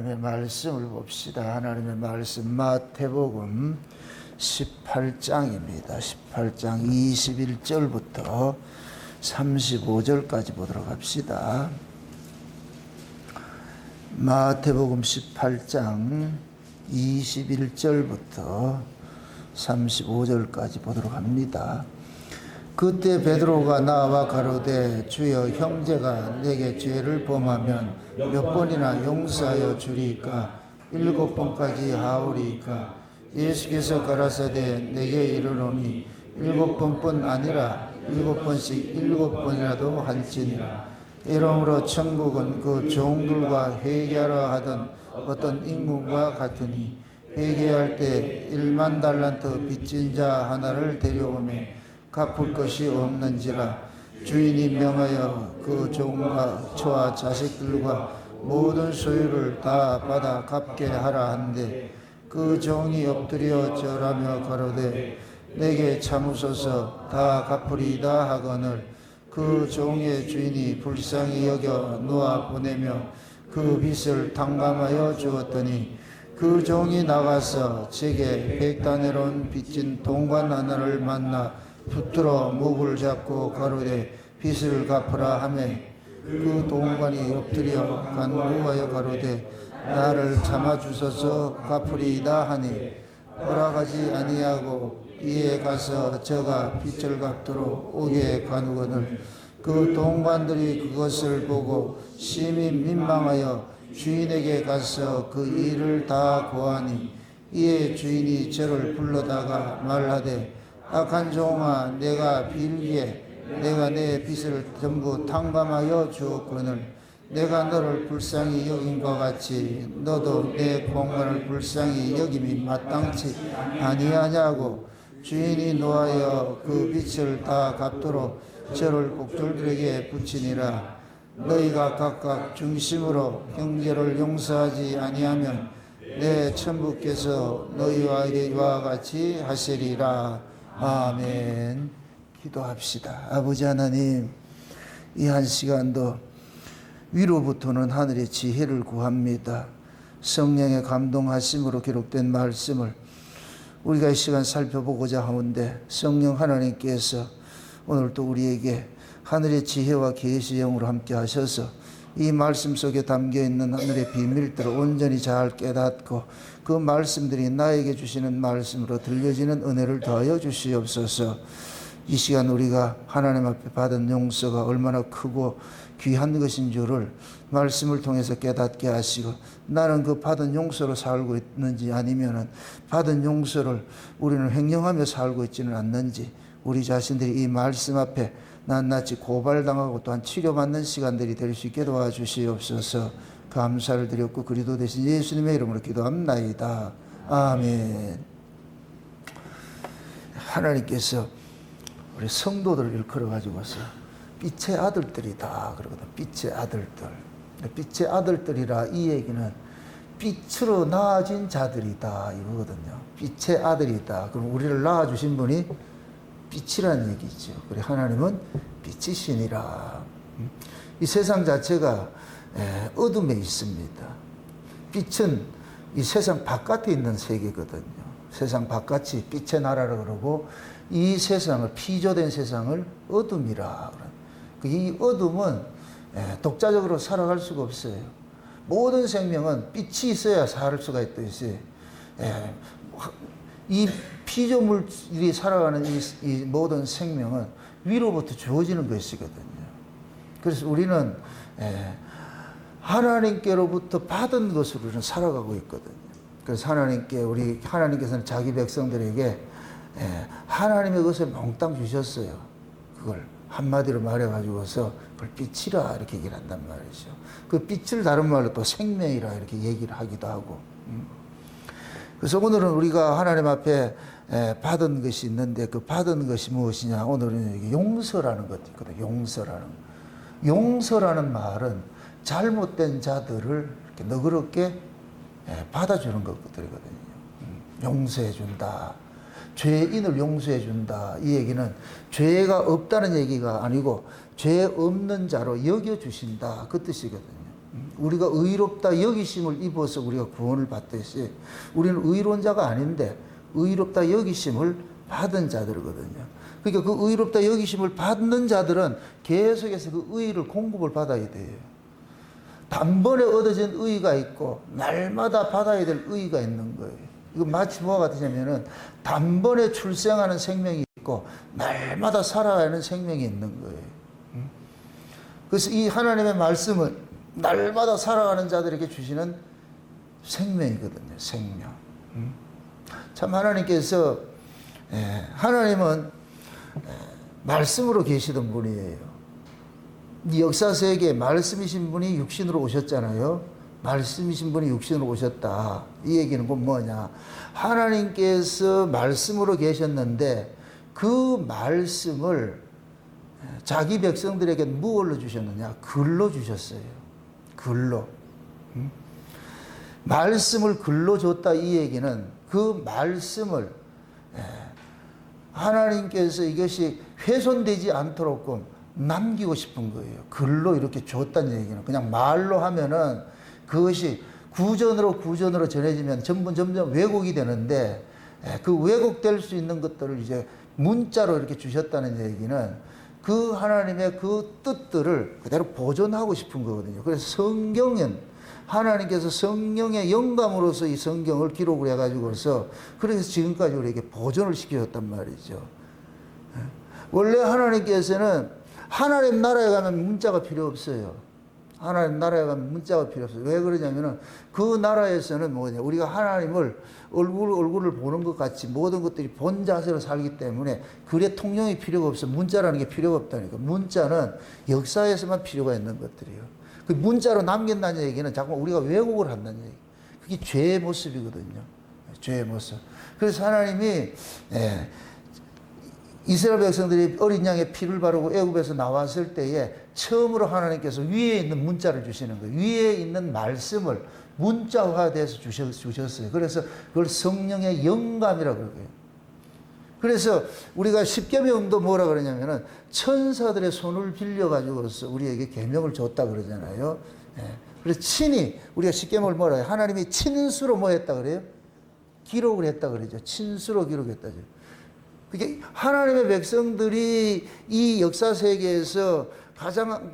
하나님의 말씀을 봅시다. 하나님의 말씀 마태복음 18장입니다. 18장 21절부터 35절까지 보도록 합시다. 마태복음 18장 21절부터 35절까지 보도록 합니다. 그때 베드로가 나와 가로되 주여 형제가 내게 죄를 범하면 몇 번이나 용서하여 주리이까 7번까지 하오리이까. 예수께서 가라사대 내게 이르노니 7번뿐 아니라 7번씩 7번이라도 할지니라. 이러므로 천국은 그 종들과 회개하라 하던 어떤 인물과 같으니 회개할 때 1만 달란트 빚진 자 하나를 데려오매 갚을 것이 없는지라. 주인이 명하여 그 종과 처와 자식들과 모든 소유를 다 받아 갚게 하라 한데 그 종이 엎드려 절하며 가로되 내게 참으소서 다 갚으리이다 하거늘 그 종의 주인이 불쌍히 여겨 놓아 보내며 그 빚을 탕감하여 주었더니 그 종이 나가서 제게 100다네론 빚진 동관 하나를 만나 붙들어 목을 잡고 가로되 빚을 갚으라 하매 그 동관이 엎드려 간구하여 가로되 나를 참아주소서 갚으리이다 하니 허락하지 아니하고 이에 가서 저가 빚을 갚도록 오게 가누거늘 그 동관들이 그것을 보고 심히 민망하여 주인에게 가서 그 일을 다 고하니 이에 주인이 저를 불러다가 말하되 악한 종아 내가 빌기에 내가 내 빚을 전부 탕감하여 주었거늘 내가 너를 불쌍히 여긴 것 같이 너도 내 공간을 불쌍히 여김이 마땅치 아니하냐고. 주인이 노하여 그 빚을 다 갚도록 저를 복졸들에게 붙이니라. 너희가 각각 중심으로 형제를 용서하지 아니하면 내 천부께서 너희와 이와 같이 하시리라. 아멘. 기도합시다. 아버지 하나님, 이 한 시간도 위로부터는 하늘의 지혜를 구합니다. 성령의 감동하심으로 기록된 말씀을 우리가 이 시간 살펴보고자 하는데 성령 하나님께서 오늘 또 우리에게 하늘의 지혜와 계시의 영으로 함께 하셔서 이 말씀 속에 담겨있는 하늘의 비밀들을 온전히 잘 깨닫고 그 말씀들이 나에게 주시는 말씀으로 들려지는 은혜를 더하여 주시옵소서. 이 시간 우리가 하나님 앞에 받은 용서가 얼마나 크고 귀한 것인 줄을 말씀을 통해서 깨닫게 하시고 나는 그 받은 용서로 살고 있는지 아니면 받은 용서를 우리는 횡령하며 살고 있지는 않는지 우리 자신들이 이 말씀 앞에 낱낱이 고발당하고 또한 치료받는 시간들이 될 수 있게 도와주시옵소서. 감사를 드렸고 그리도 되신 예수님의 이름으로 기도합나이다. 아멘. 하나님께서 우리 성도들을 일컬어 가지고서 빛의 아들들이다 그러거든. 빛의 아들들. 빛의 아들들이라 이 얘기는 빛으로 나아진 자들이다 이거거든요. 빛의 아들이다. 그럼 우리를 낳아주신 분이 빛이라는 얘기죠. 그래 하나님은 빛이시니라. 이 세상 자체가 어둠에 있습니다. 빛은 이 세상 바깥에 있는 세계거든요. 세상 바깥이 빛의 나라라 그러고 이 세상을 피조된 세상을 어둠이라. 이 어둠은 독자적으로 살아갈 수가 없어요. 모든 생명은 빛이 있어야 살 수가 있듯이 이 피조물이 살아가는 이 모든 생명은 위로부터 주어지는 것이거든요. 그래서 우리는 하나님께로부터 받은 것으로 우리는 살아가고 있거든요. 그래서 하나님께서는 자기 백성들에게 하나님의 것을 몽땅 주셨어요. 그걸 한마디로 말해가지고서 그걸 빛이라 이렇게 얘기를 한단 말이죠. 그 빛을 다른 말로 또 생명이라 이렇게 얘기를 하기도 하고. 그래서 오늘은 우리가 하나님 앞에 받은 것이 있는데 그 받은 것이 무엇이냐. 오늘은 용서라는 것도 있거든요. 용서라는 말은 잘못된 자들을 이렇게 너그럽게 받아주는 것들이거든요. 용서해준다. 죄인을 용서해준다. 이 얘기는 죄가 없다는 얘기가 아니고 죄 없는 자로 여겨주신다. 그 뜻이거든요. 우리가 의롭다 여기심을 입어서 우리가 구원을 받듯이 우리는 의로운 자가 아닌데 의롭다 여기심을 받은 자들이거든요. 그러니까 그 의롭다 여기심을 받는 자들은 계속해서 그 의를 공급을 받아야 돼요. 단번에 얻어진 의가 있고 날마다 받아야 될 의가 있는 거예요. 이거 마치 뭐가 같으냐면은 단번에 출생하는 생명이 있고 날마다 살아가는 생명이 있는 거예요. 그래서 이 하나님의 말씀은 날마다 살아가는 자들에게 주시는 생명이거든요. 생명. 참 하나님께서 하나님은 말씀으로 계시던 분이에요. 이 역사 세계에 말씀이신 분이 육신으로 오셨잖아요. 말씀이신 분이 육신으로 오셨다. 이 얘기는 뭐냐? 하나님께서 말씀으로 계셨는데 그 말씀을 자기 백성들에게 무엇로 주셨느냐? 글로 주셨어요. 글로. 말씀을 글로 줬다 이 얘기는 그 말씀을 하나님께서 이것이 훼손되지 않도록 남기고 싶은 거예요. 글로 이렇게 줬다는 얘기는 그냥 말로 하면은 그것이 구전으로 전해지면 점점 왜곡이 되는데 그 왜곡될 수 있는 것들을 이제 문자로 이렇게 주셨다는 얘기는 그 하나님의 그 뜻들을 그대로 보존하고 싶은 거거든요. 그래서 성경은 하나님께서 성령의 영감으로서 이 성경을 기록을 해가지고서 그래서 지금까지 우리에게 보존을 시켜줬단 말이죠. 원래 하나님께서는 하나님 나라에 가면 문자가 필요 없어요. 하나님 나라에 가면 문자가 필요 없어요. 왜 그러냐면은 그 나라에서는 뭐냐, 우리가 하나님을 얼굴을 보는 것 같이 모든 것들이 본 자세로 살기 때문에 글의 통용이 필요가 없어. 문자라는 게 필요가 없다니까. 문자는 역사에서만 필요가 있는 것들이에요. 그 문자로 남긴다는 얘기는 자꾸 우리가 왜곡을 한다는 얘기. 그게 죄의 모습이거든요. 죄의 모습. 그래서 하나님이 이스라엘 백성들이 어린 양의 피를 바르고 애굽에서 나왔을 때에 처음으로 하나님께서 위에 있는 문자를 주시는 거예요. 위에 있는 말씀을 문자화돼서 주셨어요. 그래서 그걸 성령의 영감이라고 그러고요. 그래서 우리가 십계명도 뭐라 그러냐면은 천사들의 손을 빌려가지고서 우리에게 계명을 줬다 그러잖아요. 그래서 친히 우리가 십계명을 뭐라 해요? 하나님이 친수로 뭐 했다 그래요? 기록을 했다 그러죠. 친수로 기록했다죠. 그게 하나님의 백성들이 이 역사 세계에서 가장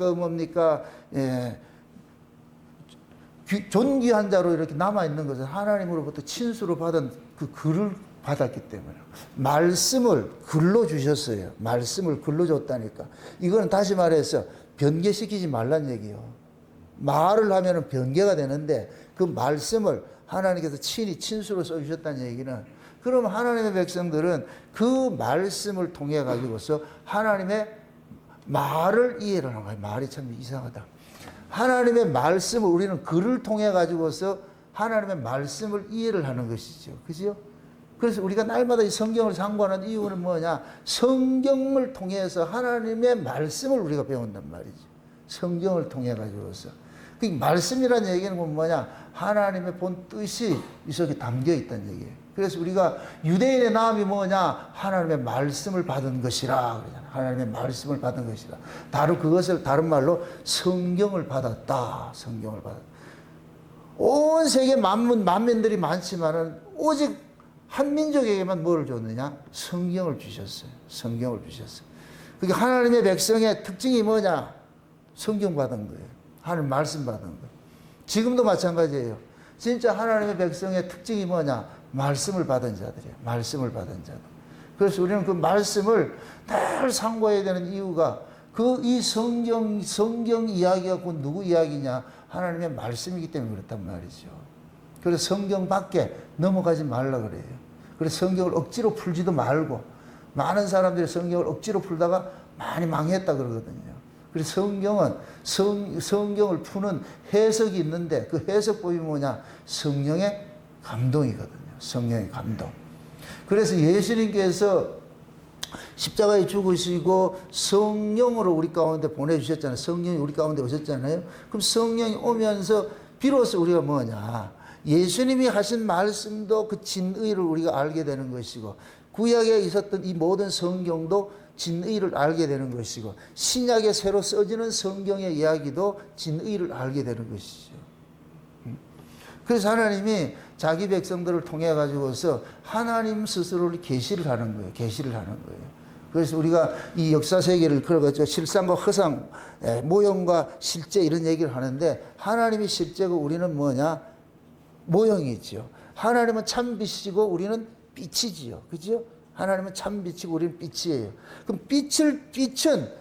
존귀한 자로 이렇게 남아 있는 것은 하나님으로부터 친수로 받은 그 글을 받았기 때문에 말씀을 글로 주셨어요. 말씀을 글로 줬다니까. 이거는 다시 말해서 변개시키지 말란 얘기예요. 말을 하면은 변개가 되는데 그 말씀을 하나님께서 친히 친수로 써주셨다는 얘기는, 그럼 하나님의 백성들은 그 말씀을 통해 가지고서 하나님의 말을 이해를 하는 거예요. 말이 참 이상하다. 하나님의 말씀을 우리는 글을 통해 가지고서 하나님의 말씀을 이해를 하는 것이죠. 그죠? 그래서 우리가 날마다 이 성경을 상고하는 이유는 뭐냐? 성경을 통해서 하나님의 말씀을 우리가 배운단 말이죠. 성경을 통해 가지고서. 그 말씀이라는 얘기는 뭐냐? 하나님의 본 뜻이 이 속에 담겨 있다는 얘기예요. 그래서 우리가 유대인의 나음이 뭐냐? 하나님의 말씀을 받은 것이라 그러잖아요. 하나님의 말씀을 받은 것이라. 그것을 다른 말로 성경을 받았다. 성경을 받았다. 온 세계 만민들이 많지만은 오직 한 민족에게만 뭐를 줬느냐? 성경을 주셨어요. 성경을 주셨어요. 그게 하나님의 백성의 특징이 뭐냐? 성경 받은 거예요. 하나님 말씀 받은 거예요. 지금도 마찬가지예요. 진짜 하나님의 백성의 특징이 뭐냐? 말씀을 받은 자들이에요. 말씀을 받은 자들. 그래서 우리는 그 말씀을 늘 상고해야 되는 이유가 이 성경 이야기가 곧 누구 이야기냐? 하나님의 말씀이기 때문에 그렇단 말이죠. 그래서 성경 밖에 넘어가지 말라 그래요. 그래서 성경을 억지로 풀지도 말고, 많은 사람들이 성경을 억지로 풀다가 많이 망했다 그러거든요. 그래서 성경을 푸는 해석이 있는데 그 해석법이 뭐냐? 성령의 감동이거든요. 성령의 감동. 그래서 예수님께서 십자가에 죽으시고 성령으로 우리 가운데 보내주셨잖아요. 성령이 우리 가운데 오셨잖아요. 그럼 성령이 오면서 비로소 우리가 뭐냐? 예수님이 하신 말씀도 그 진의를 우리가 알게 되는 것이고, 구약에 있었던 이 모든 성경도 진의를 알게 되는 것이고 신약에 새로 써지는 성경의 이야기도 진의를 알게 되는 것이죠. 그래서 하나님이 자기 백성들을 통해 가지고서 하나님 스스로를 계시를 하는 거예요. 계시를 하는 거예요. 그래서 우리가 이 역사 세계를 그려가지고 실상과 허상, 모형과 실제 이런 얘기를 하는데 하나님이 실제고 우리는 뭐냐? 모형이죠. 하나님은 참빛이고 우리는 빛이지요. 그죠? 하나님은 참빛이고 우리는 빛이에요. 그럼 빛은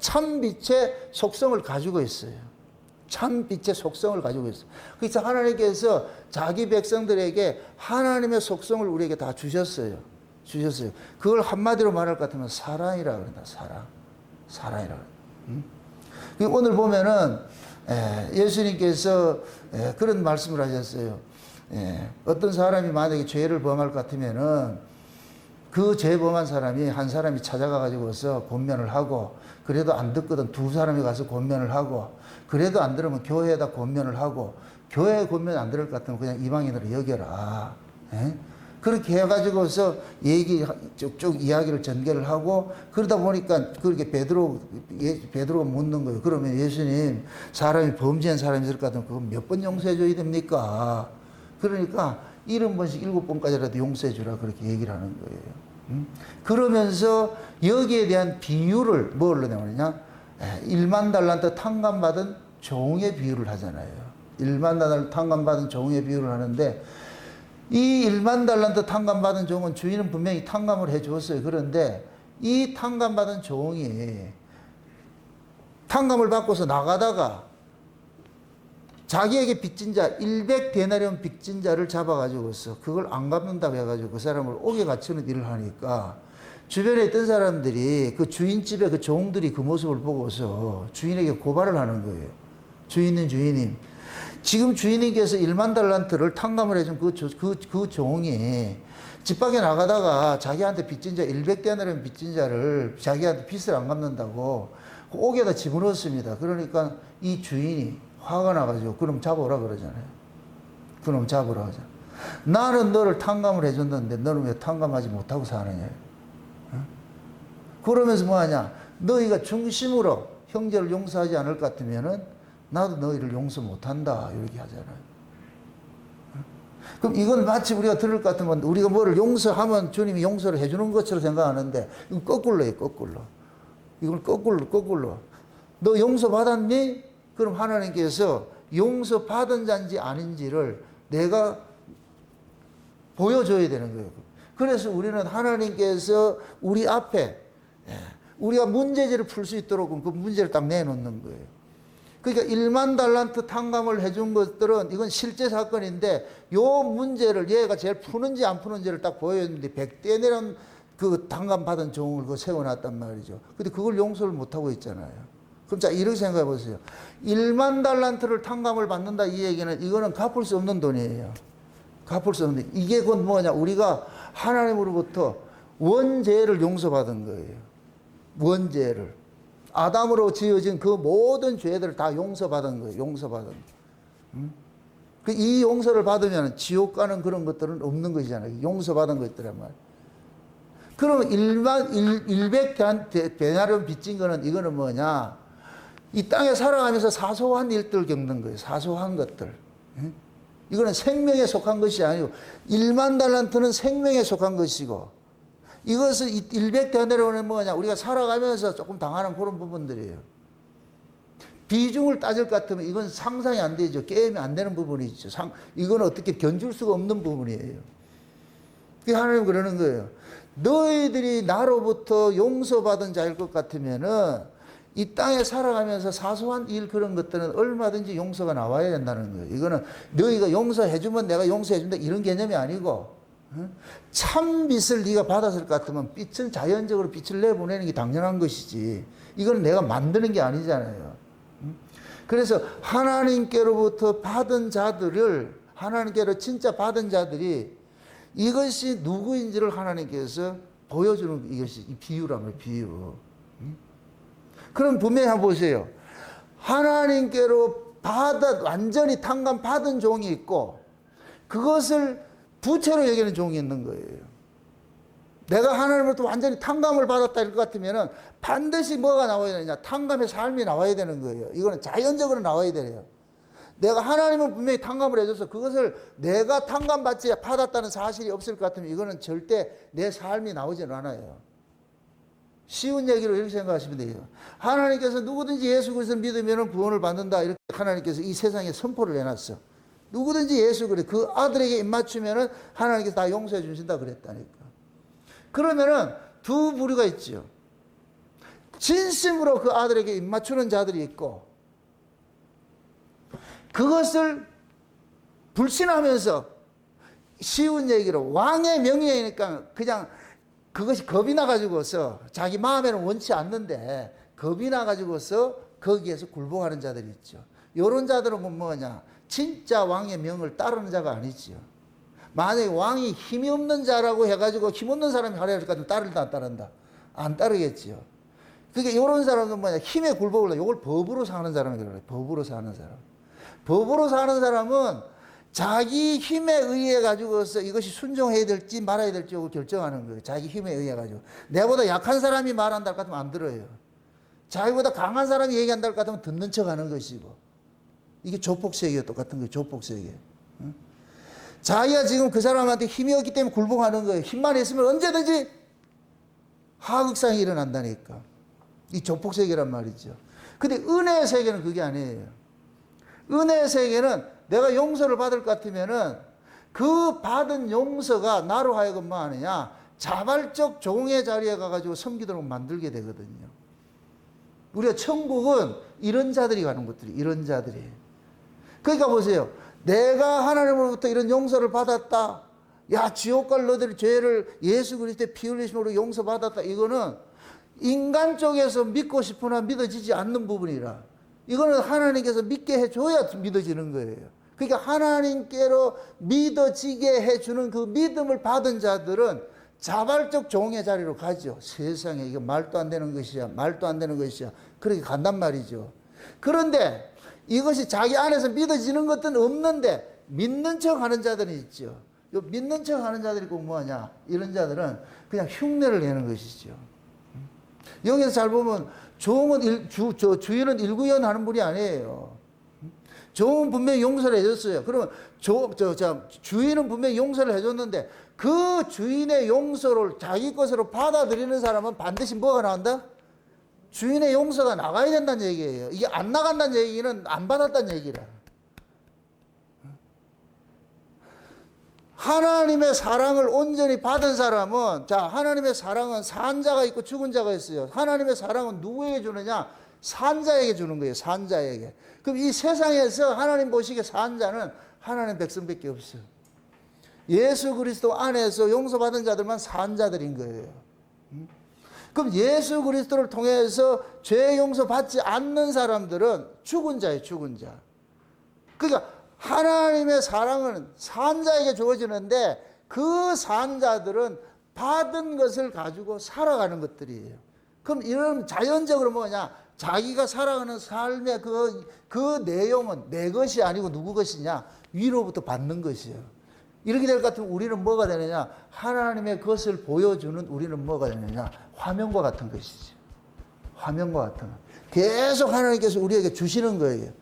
참빛의 속성을 가지고 있어요. 참빛의 속성을 가지고 있어요. 그래서 하나님께서 자기 백성들에게 하나님의 속성을 우리에게 다 주셨어요. 그걸 한마디로 말할 것 같으면 사랑이라 그런다. 사랑이라 그런다. 오늘 보면은 예수님께서 그런 말씀을 하셨어요. 어떤 사람이 만약에 죄를 범할 것 같으면은 그 죄 범한 사람이 한 사람이 찾아가 가지고서 권면을 하고 그래도 안 듣거든 두 사람이 가서 권면을 하고 그래도 안 들으면 교회에다 권면을 하고 교회에 권면 안 들을 것 같으면 그냥 이방인으로 여겨라. 그렇게 해가지고서 쭉 이야기를 전개를 하고 그러다 보니까 그렇게 베드로가 묻는 거예요. 그러면 예수님 사람이 범죄한 사람이 있을 것 같으면 그거 몇 번 용서해 줘야 됩니까? 그러니까 70번씩 7번까지라도 용서해 주라 그렇게 얘기를 하는 거예요. 그러면서 여기에 대한 비유를 뭘로 내느냐? 1만 달란트 탕감받은 종의 비유를 하잖아요. 1만 달란트 탕감받은 종의 비유를 하는데 이 1만 달란트 탕감받은 종은 주인은 분명히 탕감을 해 주었어요. 그런데 이 탕감받은 종이 탕감을 받고서 나가다가 자기에게 빚진 자 100데나리온 빚진 자를 잡아가지고서 그걸 안 갚는다고 해가지고 그 사람을 옥에 갇히는 일을 하니까 주변에 있던 사람들이 그 주인집에 그 종들이 그 모습을 보고서 주인에게 고발을 하는 거예요. 주인님 지금 주인님께서 1만 달란트를 탕감을 해준 그 종이 집 밖에 나가다가 자기한테 빚진 자 100데나리온 빚진 자를 자기한테 빚을 안 갚는다고 옥에다 집어넣었습니다. 그러니까 이 주인이 화가 나가지고 그럼 잡아오라 그러잖아요. 그럼 잡으라 하잖아. 나는 너를 탕감을 해줬는데 너는 왜 탕감하지 못하고 사느냐. 그러면서 뭐하냐. 너희가 중심으로 형제를 용서하지 않을 것 같으면은 나도 너희를 용서 못한다 이렇게 하잖아요. 그럼 이건 마치 우리가 들을 것 같으면 우리가 뭐를 용서하면 주님이 용서를 해주는 것처럼 생각하는데 이건 거꾸로예요. 거꾸로. 이걸 거꾸로. 너 용서 받았니? 그럼 하나님께서 용서받은 자인지 아닌지를 내가 보여줘야 되는 거예요. 그래서 우리는 하나님께서 우리 앞에 우리가 문제제를 풀 수 있도록 그 문제를 딱 내놓는 거예요. 그러니까 1만 달란트 탕감을 해준 것들은 이건 실제 사건인데 요 문제를 얘가 제일 푸는지 안 푸는지를 딱 보여줬는데 100데나리온 그 탕감 받은 종을 그 세워놨단 말이죠. 근데 그걸 용서를 못하고 있잖아요. 그럼 자 이렇게 생각해 보세요. 1만 달란트를 탕감을 받는다 이 얘기는 이거는 갚을 수 없는 돈이에요. 갚을 수 없는. 이게 곧 뭐냐? 우리가 하나님으로부터 원죄를 용서받은 거예요. 원죄를. 아담으로 지어진 그 모든 죄들을 다 용서받은 거예요. 용서받은. 이 용서를 받으면 지옥 가는 그런 것들은 없는 것이잖아요. 용서받은 것들란 말이에요. 그러면 100데나리온 빚진 거는 이거는 뭐냐? 이 땅에 살아가면서 사소한 일들 겪는 거예요. 사소한 것들. 이거는 생명에 속한 것이 아니고 1만 달란트는 생명에 속한 것이고 이것은 100데나리온은 뭐냐? 우리가 살아가면서 조금 당하는 그런 부분들이에요. 비중을 따질 것 같으면 이건 상상이 안 되죠. 게임이 안 되는 부분이죠. 이건 어떻게 견줄 수가 없는 부분이에요. 하나님 그러는 거예요. 너희들이 나로부터 용서받은 자일 것 같으면은 이 땅에 살아가면서 사소한 일 그런 것들은 얼마든지 용서가 나와야 된다는 거예요. 이거는 너희가 용서해주면 내가 용서해준다 이런 개념이 아니고 참 빛을 네가 받았을 것 같으면 빛은 자연적으로 빛을 내보내는 게 당연한 것이지 이건 내가 만드는 게 아니잖아요. 그래서 하나님께로부터 받은 자들을 하나님께로 진짜 받은 자들이 이것이 누구인지를 하나님께서 보여주는 이것이 비유라면 비유. 그럼 분명히 한번 보세요. 하나님께로 완전히 탕감 받은 종이 있고 그것을 부채로 여기는 종이 있는 거예요. 내가 하나님으로부터 완전히 탕감을 받았다 일 것 같으면은 반드시 뭐가 나와야 되냐? 탕감의 삶이 나와야 되는 거예요. 이거는 자연적으로 나와야 돼요. 내가 하나님은 분명히 탕감을 해줘서 그것을 내가 탕감받지 받았다는 사실이 없을 것 같으면 이거는 절대 내 삶이 나오지는 않아요. 쉬운 얘기로 이렇게 생각하시면 돼요. 하나님께서 누구든지 예수 그리스도를 믿으면 구원을 받는다. 이렇게 하나님께서 이 세상에 선포를 해놨어. 누구든지 예수 그리스도 그 아들에게 입맞추면은 하나님께서 다 용서해 주신다 그랬다니까. 그러면은 두 부류가 있죠. 진심으로 그 아들에게 입맞추는 자들이 있고, 그것을 불신하면서 쉬운 얘기로 왕의 명예니까 그냥 그것이 겁이 나가지고서 자기 마음에는 원치 않는데 겁이 나가지고서 거기에서 굴복하는 자들이 있죠. 이런 자들은 뭐냐? 진짜 왕의 명을 따르는 자가 아니지요. 만약에 왕이 힘이 없는 자라고 해가지고 힘없는 사람이 하려 할 것 같으면 따른다 안 따른다? 안 따르겠지요. 그러니까 이런 사람은 뭐냐? 힘에 굴복을 해. 이걸 법으로 사는 사람이라고 그래요. 법으로 사는 사람. 법으로 사는 사람은 자기 힘에 의해 가지고서 이것이 순종해야 될지 말아야 될지 결정하는 거예요. 자기 힘에 의해 가지고. 내보다 약한 사람이 말한다 할 것 같으면 안 들어요. 자기보다 강한 사람이 얘기한다 할 것 같으면 듣는 척 하는 것이고. 이게 조폭세계와 똑같은 거예요. 조폭세계. 응? 자기가 지금 그 사람한테 힘이 없기 때문에 굴복하는 거예요. 힘만 있으면 언제든지 하극상이 일어난다니까. 이 조폭세계란 말이죠. 근데 은혜의 세계는 그게 아니에요. 은혜의 세계는 내가 용서를 받을 것 같으면은 그 받은 용서가 나로 하여금 뭐 하느냐? 자발적 종의 자리에 가가지고 섬기도록 만들게 되거든요. 우리가 천국은 이런 자들이 가는 것들이, 이런 자들이. 그러니까 보세요. 내가 하나님으로부터 이런 용서를 받았다. 야, 지옥 갈 너희들의 죄를 예수 그리스도의 피 흘리심으로 용서받았다. 이거는 인간 쪽에서 믿고 싶으나 믿어지지 않는 부분이라. 이거는 하나님께서 믿게 해줘야 믿어지는 거예요. 그러니까 하나님께로 믿어지게 해주는 그 믿음을 받은 자들은 자발적 종의 자리로 가죠. 세상에 이거 말도 안 되는 것이야. 말도 안 되는 것이야. 그렇게 간단 말이죠. 그런데 이것이 자기 안에서 믿어지는 것은 없는데 믿는 척 하는 자들이 있죠. 요 믿는 척 하는 자들이 꼭 뭐하냐? 이런 자들은 그냥 흉내를 내는 것이죠. 여기서 잘 보면 종은 주인은 일구연 하는 분이 아니에요. 종은 분명히 용서를 해줬어요. 그러면 주인은 분명히 용서를 해줬는데 그 주인의 용서를 자기 것으로 받아들이는 사람은 반드시 뭐가 나온다? 주인의 용서가 나가야 된다는 얘기예요. 이게 안 나간다는 얘기는 안 받았다는 얘기라. 하나님의 사랑을 온전히 받은 사람은, 자, 하나님의 사랑은 산 자가 있고 죽은 자가 있어요. 하나님의 사랑은 누구에게 주느냐? 산 자에게 주는 거예요. 산 자에게. 그럼 이 세상에서 하나님 보시기에 산 자는 하나님 백성밖에 없어요. 예수 그리스도 안에서 용서받은 자들만 산 자들인 거예요. 그럼 예수 그리스도를 통해서 죄 용서받지 않는 사람들은 죽은 자예요. 죽은 자. 그러니까 하나님의 사랑은 산자에게 주어지는데 그 산자들은 받은 것을 가지고 살아가는 것들이에요. 그럼 이런 자연적으로 뭐냐? 자기가 살아가는 삶의 그 내용은 내 것이 아니고 누구 것이냐? 위로부터 받는 것이에요. 이렇게 될 것 같으면 우리는 뭐가 되느냐? 하나님의 것을 보여주는 우리는 뭐가 되느냐? 화면과 같은 것이죠. 화면과 같은 것. 계속 하나님께서 우리에게 주시는 거예요.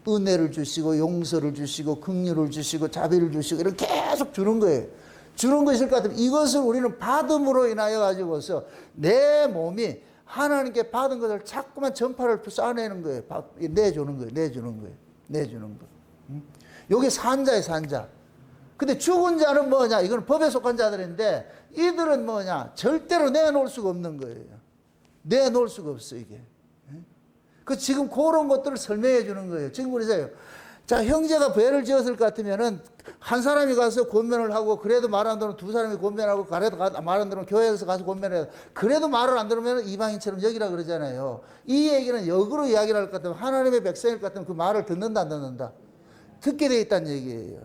은혜를 주시고 용서를 주시고 긍휼을 주시고 자비를 주시고 이렇게 계속 주는 거예요. 주는 것일 것 같으면 이것을 우리는 받음으로 인하여 가지고서 내 몸이 하나님께 받은 것을 자꾸만 전파를 쌓아내는 거예요. 내주는 거예요. 내주는 거예요. 내주는 거. 여기 산자예요. 산자. 근데 죽은 자는 뭐냐? 이건 법에 속한 자들인데 이들은 뭐냐? 절대로 내놓을 수가 없는 거예요. 내놓을 수가 없어 이게. 지금 그런 것들을 설명해 주는 거예요. 지금 그러세요. 자, 형제가 죄를 지었을 것 같으면은 한 사람이 가서 권면을 하고 그래도 말 안 들으면 두 사람이 권면하고 그래도 말 안 들으면 교회에서 가서 권면해요. 그래도 말을 안 들으면 이방인처럼 여기라 그러잖아요. 이 얘기는 역으로 이야기를 할 것 같으면 하나님의 백성일 것 같으면 그 말을 듣는다 안 듣는다? 듣게 돼 있다는 얘기예요.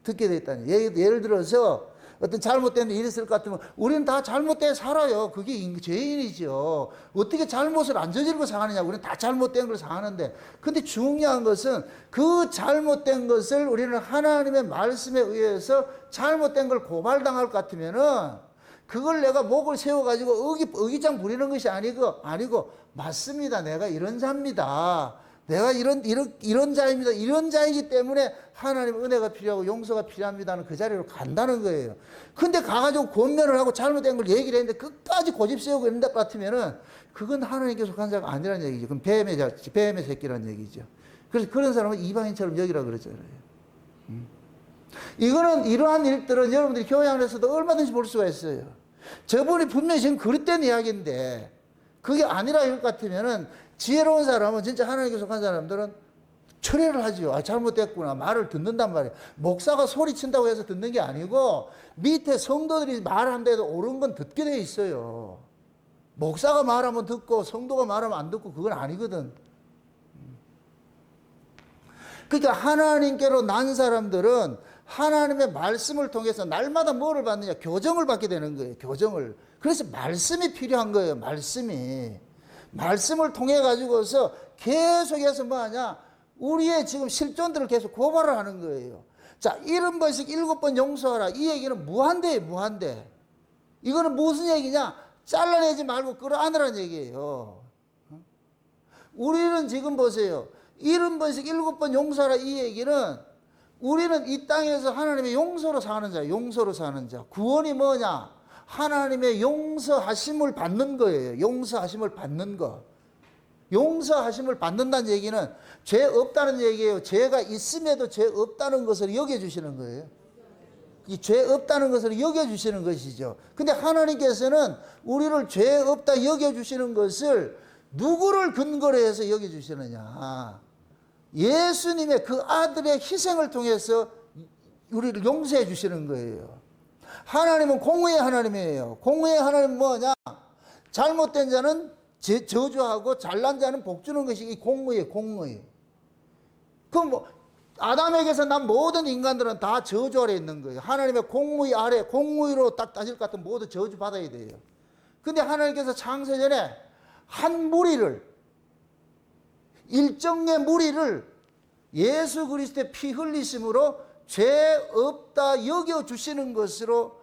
듣게 돼 있다는 얘기. 예를 들어서 어떤 잘못된 일이 있을 것 같으면 우리는 다 잘못돼 살아요. 그게 죄인이죠. 어떻게 잘못을 안 저지르고 사느냐. 우리는 다 잘못된 걸 사는데. 근데 중요한 것은 그 잘못된 것을 우리는 하나님의 말씀에 의해서 잘못된 걸 고발당할 것 같으면은 그걸 내가 목을 세워가지고 의기장 부리는 것이 아니고, 맞습니다. 내가 이런 자입니다. 내가 이런 자입니다. 이런 자이기 때문에 하나님 은혜가 필요하고 용서가 필요합니다는 그 자리로 간다는 거예요. 근데 가가지고 권면을 하고 잘못된 걸 얘기를 했는데 끝까지 고집 세우고 있는 것 같으면은 그건 하나님께 속한 자가 아니라는 얘기죠. 그럼 뱀의 새끼라는 얘기죠. 그래서 그런 사람은 이방인처럼 여기라 그러잖아요. 이러한 일들은 여러분들이 교회 안에서도 얼마든지 볼 수가 있어요. 저분이 분명히 지금 그릇된 이야기인데 그게 아니라 이것 같으면은 지혜로운 사람은 진짜 하나님께 속한 사람들은 철회를 하죠. 잘못됐구나. 말을 듣는단 말이에요. 목사가 소리친다고 해서 듣는 게 아니고 밑에 성도들이 말한데도 옳은 건 듣게 돼 있어요. 목사가 말하면 듣고 성도가 말하면 안 듣고 그건 아니거든. 그러니까 하나님께로 난 사람들은 하나님의 말씀을 통해서 날마다 뭐를 받느냐? 교정을 받게 되는 거예요. 교정을. 그래서 말씀이 필요한 거예요. 말씀을 통해 가지고서 계속해서 뭐하냐? 우리의 지금 실존들을 계속 고발을 하는 거예요. 자, 70번씩 7번 용서하라. 이 얘기는 무한대예요. 무한대. 이거는 무슨 얘기냐? 잘라내지 말고 끌어안으라는 얘기예요. 우리는 지금 보세요. 70번씩 7번 용서하라. 이 얘기는 우리는 이 땅에서 하나님의 용서로 사는 자예요. 용서로 사는 자. 구원이 뭐냐? 하나님의 용서하심을 받는 거예요. 용서하심을 받는 거. 용서하심을 받는다는 얘기는 죄 없다는 얘기예요. 죄가 있음에도 죄 없다는 것을 여겨주시는 거예요. 이 죄 없다는 것을 여겨주시는 것이죠. 근데 하나님께서는 우리를 죄 없다 여겨주시는 것을 누구를 근거로 해서 여겨주시느냐? 예수님의 그 아들의 희생을 통해서 우리를 용서해 주시는 거예요. 하나님은 공의의 하나님이에요. 공의의 하나님은 뭐냐? 잘못된 자는 저주하고 잘난 자는 복주는 것이 이 공의예요. 공의. 그럼 뭐 아담에게서 난 모든 인간들은 다 저주 아래 있는 거예요. 하나님의 공의 아래 공의로 딱 따질 것 같은 모두 저주 받아야 돼요. 근데 하나님께서 창세전에 한 무리를 일정의 무리를 예수 그리스도의 피 흘리심으로 죄 없다 여겨주시는 것으로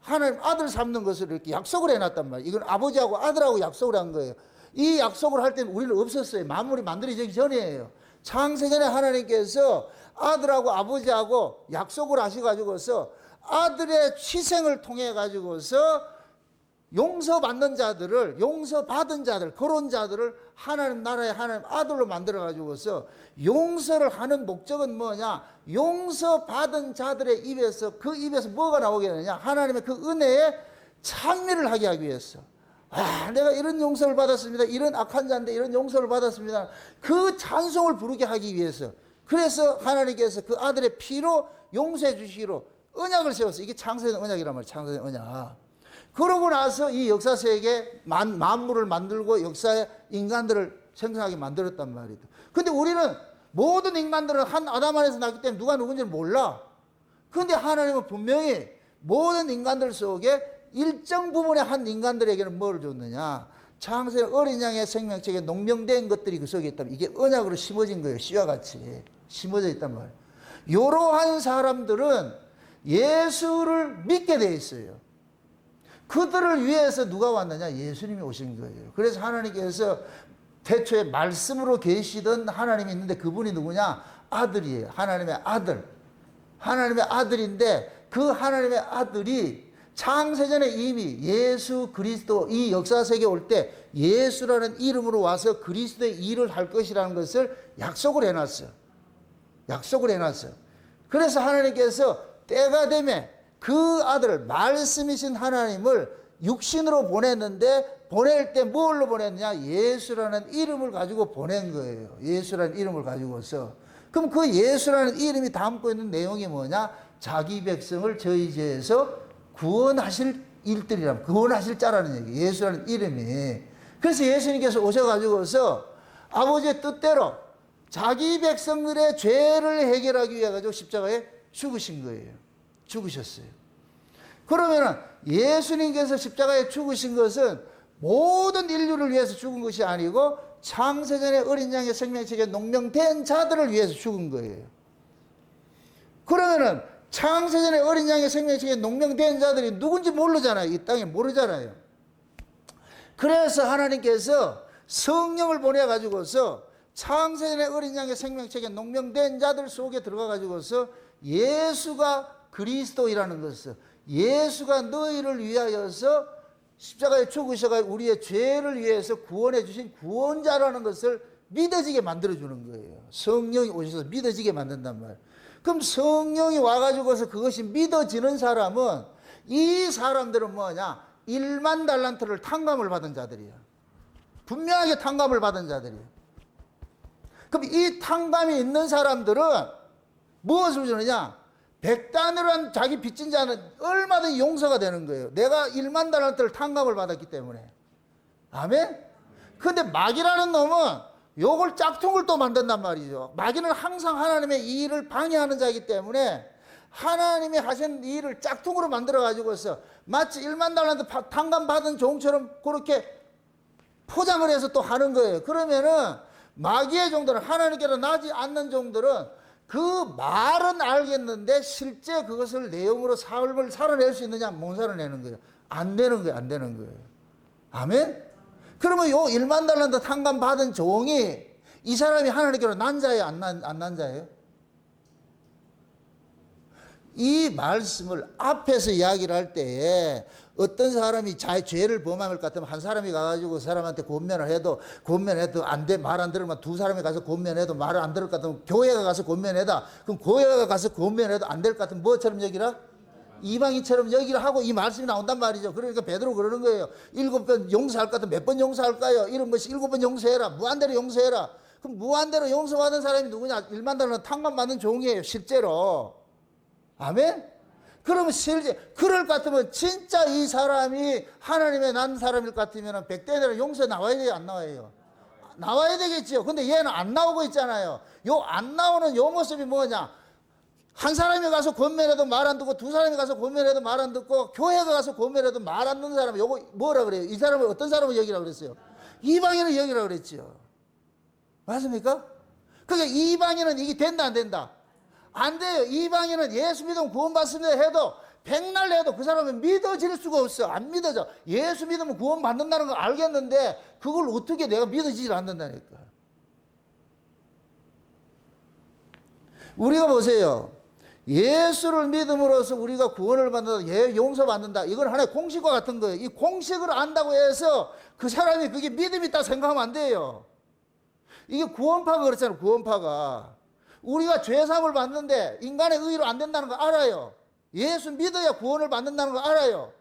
하나님 아들 삼는 것으로 이렇게 약속을 해놨단 말이에요. 이건 아버지하고 아들하고 약속을 한 거예요. 이 약속을 할 때는 우리는 없었어요. 만물이 만들어지기 전이에요. 창세전에 하나님께서 아들하고 아버지하고 약속을 하셔가지고서 아들의 희생을 통해 가지고서 용서받는 자들을, 용서받은 자들, 그런 자들을 하나님 나라의 하나님 아들로 만들어가지고서 용서를 하는 목적은 뭐냐? 용서받은 자들의 입에서, 그 입에서 뭐가 나오게 되느냐? 하나님의 그 은혜에 찬미를 하게 하기 위해서. 내가 이런 용서를 받았습니다. 이런 악한 자인데 이런 용서를 받았습니다. 그 찬송을 부르게 하기 위해서. 그래서 하나님께서 그 아들의 피로 용서해 주시기로 언약을 세웠어요. 이게 창세전 언약이란 말이에요. 창세전 언약. 그러고 나서 이 역사 세계에 만물을 만들고 역사의 인간들을 생성하게 만들었단 말이에요. 근데 우리는 모든 인간들은 한 아담 안에서 났기 때문에 누가 누군지를 몰라. 근데 하나님은 분명히 모든 인간들 속에 일정 부분의 한 인간들에게는 뭘 줬느냐? 창세전 어린 양의 생명책에 농명된 것들이 그 속에 있다면 이게 언약으로 심어진 거예요. 씨와 같이 심어져 있단 말이에요. 이러한 사람들은 예수를 믿게 돼 있어요. 그들을 위해서 누가 왔느냐? 예수님이 오신 거예요. 그래서 하나님께서 태초에 말씀으로 계시던 하나님이 있는데 그분이 누구냐? 아들이에요. 하나님의 아들. 하나님의 아들인데 그 하나님의 아들이 창세전에 이미 예수 그리스도 이 역사 세계에 올 때 예수라는 이름으로 와서 그리스도의 일을 할 것이라는 것을 약속을 해놨어요. 약속을 해놨어요. 그래서 하나님께서 때가 되면 그 아들을 말씀이신 하나님을 육신으로 보냈는데 보낼 때 뭘로 보냈느냐? 예수라는 이름을 가지고 보낸 거예요. 예수라는 이름을 가지고서. 그럼 그 예수라는 이름이 담고 있는 내용이 뭐냐? 자기 백성을 저희 죄에서 구원하실 일들이라, 구원하실 자라는 얘기. 예수라는 이름이. 그래서 예수님께서 오셔가지고서 아버지의 뜻대로 자기 백성들의 죄를 해결하기 위해 가지고 십자가에 죽으신 거예요. 죽으셨어요. 그러면은 예수님께서 십자가에 죽으신 것은 모든 인류를 위해서 죽은 것이 아니고 창세전에 어린 양의 생명책에 농명된 자들을 위해서 죽은 거예요. 그러면은 창세전에 어린 양의 생명책에 농명된 자들이 누군지 모르잖아요. 이 땅에 모르잖아요. 그래서 하나님께서 성령을 보내가지고서 창세전에 어린 양의 생명책에 농명된 자들 속에 들어가가지고서 예수가 그리스도이라는 것을, 예수가 너희를 위하여서 십자가에 죽으셔가지고 우리의 죄를 위해서 구원해 주신 구원자라는 것을 믿어지게 만들어주는 거예요. 성령이 오셔서 믿어지게 만든단 말이에요. 그럼 성령이 와가지고서 그것이 믿어지는 사람은, 이 사람들은 뭐냐? 1만 달란트를 탕감을 받은 자들이야. 분명하게 탕감을 받은 자들이야. 그럼 이 탕감이 있는 사람들은 무엇을 주느냐? 100단으로 자기 빚진 자는 얼마든지 용서가 되는 거예요. 내가 1만 달란트를 탕감을 받았기 때문에. 아멘? 근데 마귀라는 놈은 요걸 짝퉁을 또 만든단 말이죠. 마귀는 항상 하나님의 이 일을 방해하는 자이기 때문에 하나님이 하신 이 일을 짝퉁으로 만들어가지고서 마치 1만 달란트 탕감 받은 종처럼 그렇게 포장을 해서 또 하는 거예요. 그러면은 마귀의 종들은, 하나님께로 나지 않는 종들은 그 말은 알겠는데 실제 그것을 내용으로 삶을 살아낼 수 있느냐? 못 살아내는 거예요. 안 되는 거예요. 안 되는 거예요. 아멘? 그러면 요 1만 달란트 탕감 받은 종이, 이 사람이 하나님께로 난 자예요? 안 난 자예요? 이 말씀을 앞에서 이야기를 할 때에 어떤 사람이 자기 죄를 범할 것 같으면 한 사람이 가가지고 그 사람한테 권면을 해도 안 돼, 말 안 들으면 두 사람이 가서 권면해도 말을 안 들을 것 같으면 교회가 가서 권면해다. 그럼 교회가 가서 권면해도 안 될 것 같으면 뭐처럼 여기라? 이방인처럼 여기라 하고 이 말씀이 나온단 말이죠. 그러니까 베드로 그러는 거예요. 7번 용서할 것 같으면 몇 번 용서할까요? 이런 것이 7번 용서해라. 무한대로 용서해라. 그럼 무한대로 용서받은 사람이 누구냐? 1만 달러 탕감 받는 종이에요. 실제로. 아멘? 그러면 실제 그럴 것 같으면 진짜 이 사람이 하나님의 난 사람일 것 같으면 100대대로 용서 나와야 돼요? 안 나와요? 나와야 되겠지요. 근데 얘는 안 나오고 있잖아요. 요 안 나오는 요 모습이 뭐냐? 한 사람이 가서 권면해도 말 안 듣고, 두 사람이 가서 권면해도 말 안 듣고, 교회가 가서 권면해도 말 안 듣는 사람, 요거 뭐라 그래요? 이 사람을 어떤 사람을 여기라고 그랬어요? 이방인을 여기라고 그랬죠. 맞습니까? 그러니까 이방인은 이게 된다 안 된다? 안 돼요. 이방인은 예수 믿으면 구원받습니다 해도 백날 해도 그 사람은 믿어질 수가 없어. 안 믿어져. 예수 믿으면 구원받는다는 걸 알겠는데 그걸 어떻게 내가 믿어지질 않는다니까. 우리가 보세요. 예수를 믿음으로써 우리가 구원을 받는다, 용서받는다. 이건 하나의 공식과 같은 거예요. 이 공식을 안다고 해서 그 사람이 그게 믿음이 있다 생각하면 안 돼요. 이게 구원파가 그렇잖아요. 구원파가. 우리가 죄사함을 받는데 인간의 의로 안 된다는 거 알아요. 예수 믿어야 구원을 받는다는 거 알아요.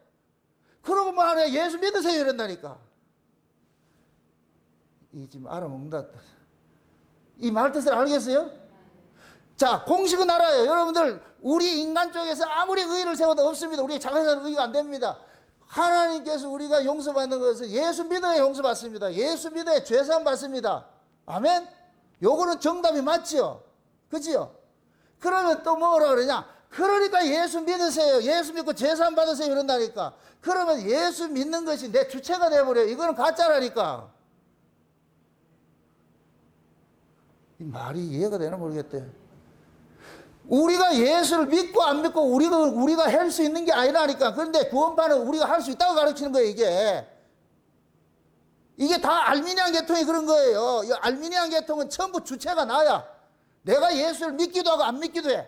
그러고 뭐 하냐? 예수 믿으세요 이런다니까. 이 지금 알아먹는다. 이 말 뜻을 알겠어요? 자, 공식은 알아요. 여러분들, 우리 인간 쪽에서 아무리 의를 세워도 없습니다. 우리 자기가 의가 안 됩니다. 하나님께서 우리가 용서받는 것은 예수 믿어야 용서받습니다. 예수 믿어야 죄사함 받습니다. 아멘? 요거는 정답이 맞지요? 그지요? 그러면 또 뭐라 그러냐? 그러니까 예수 믿으세요. 예수 믿고 죄사함 받으세요. 이런다니까. 그러면 예수 믿는 것이 내 주체가 돼버려요. 이거는 가짜라니까. 이 말이 이해가 되나 모르겠대. 우리가 예수를 믿고 안 믿고 우리가 할 수 있는 게 아니라니까. 그런데 구원파는 우리가 할 수 있다고 가르치는 거예요, 이게. 이게 다 알미니안 계통이 그런 거예요. 이 알미니안 계통은 전부 주체가 나야. 내가 예수를 믿기도 하고 안 믿기도 해.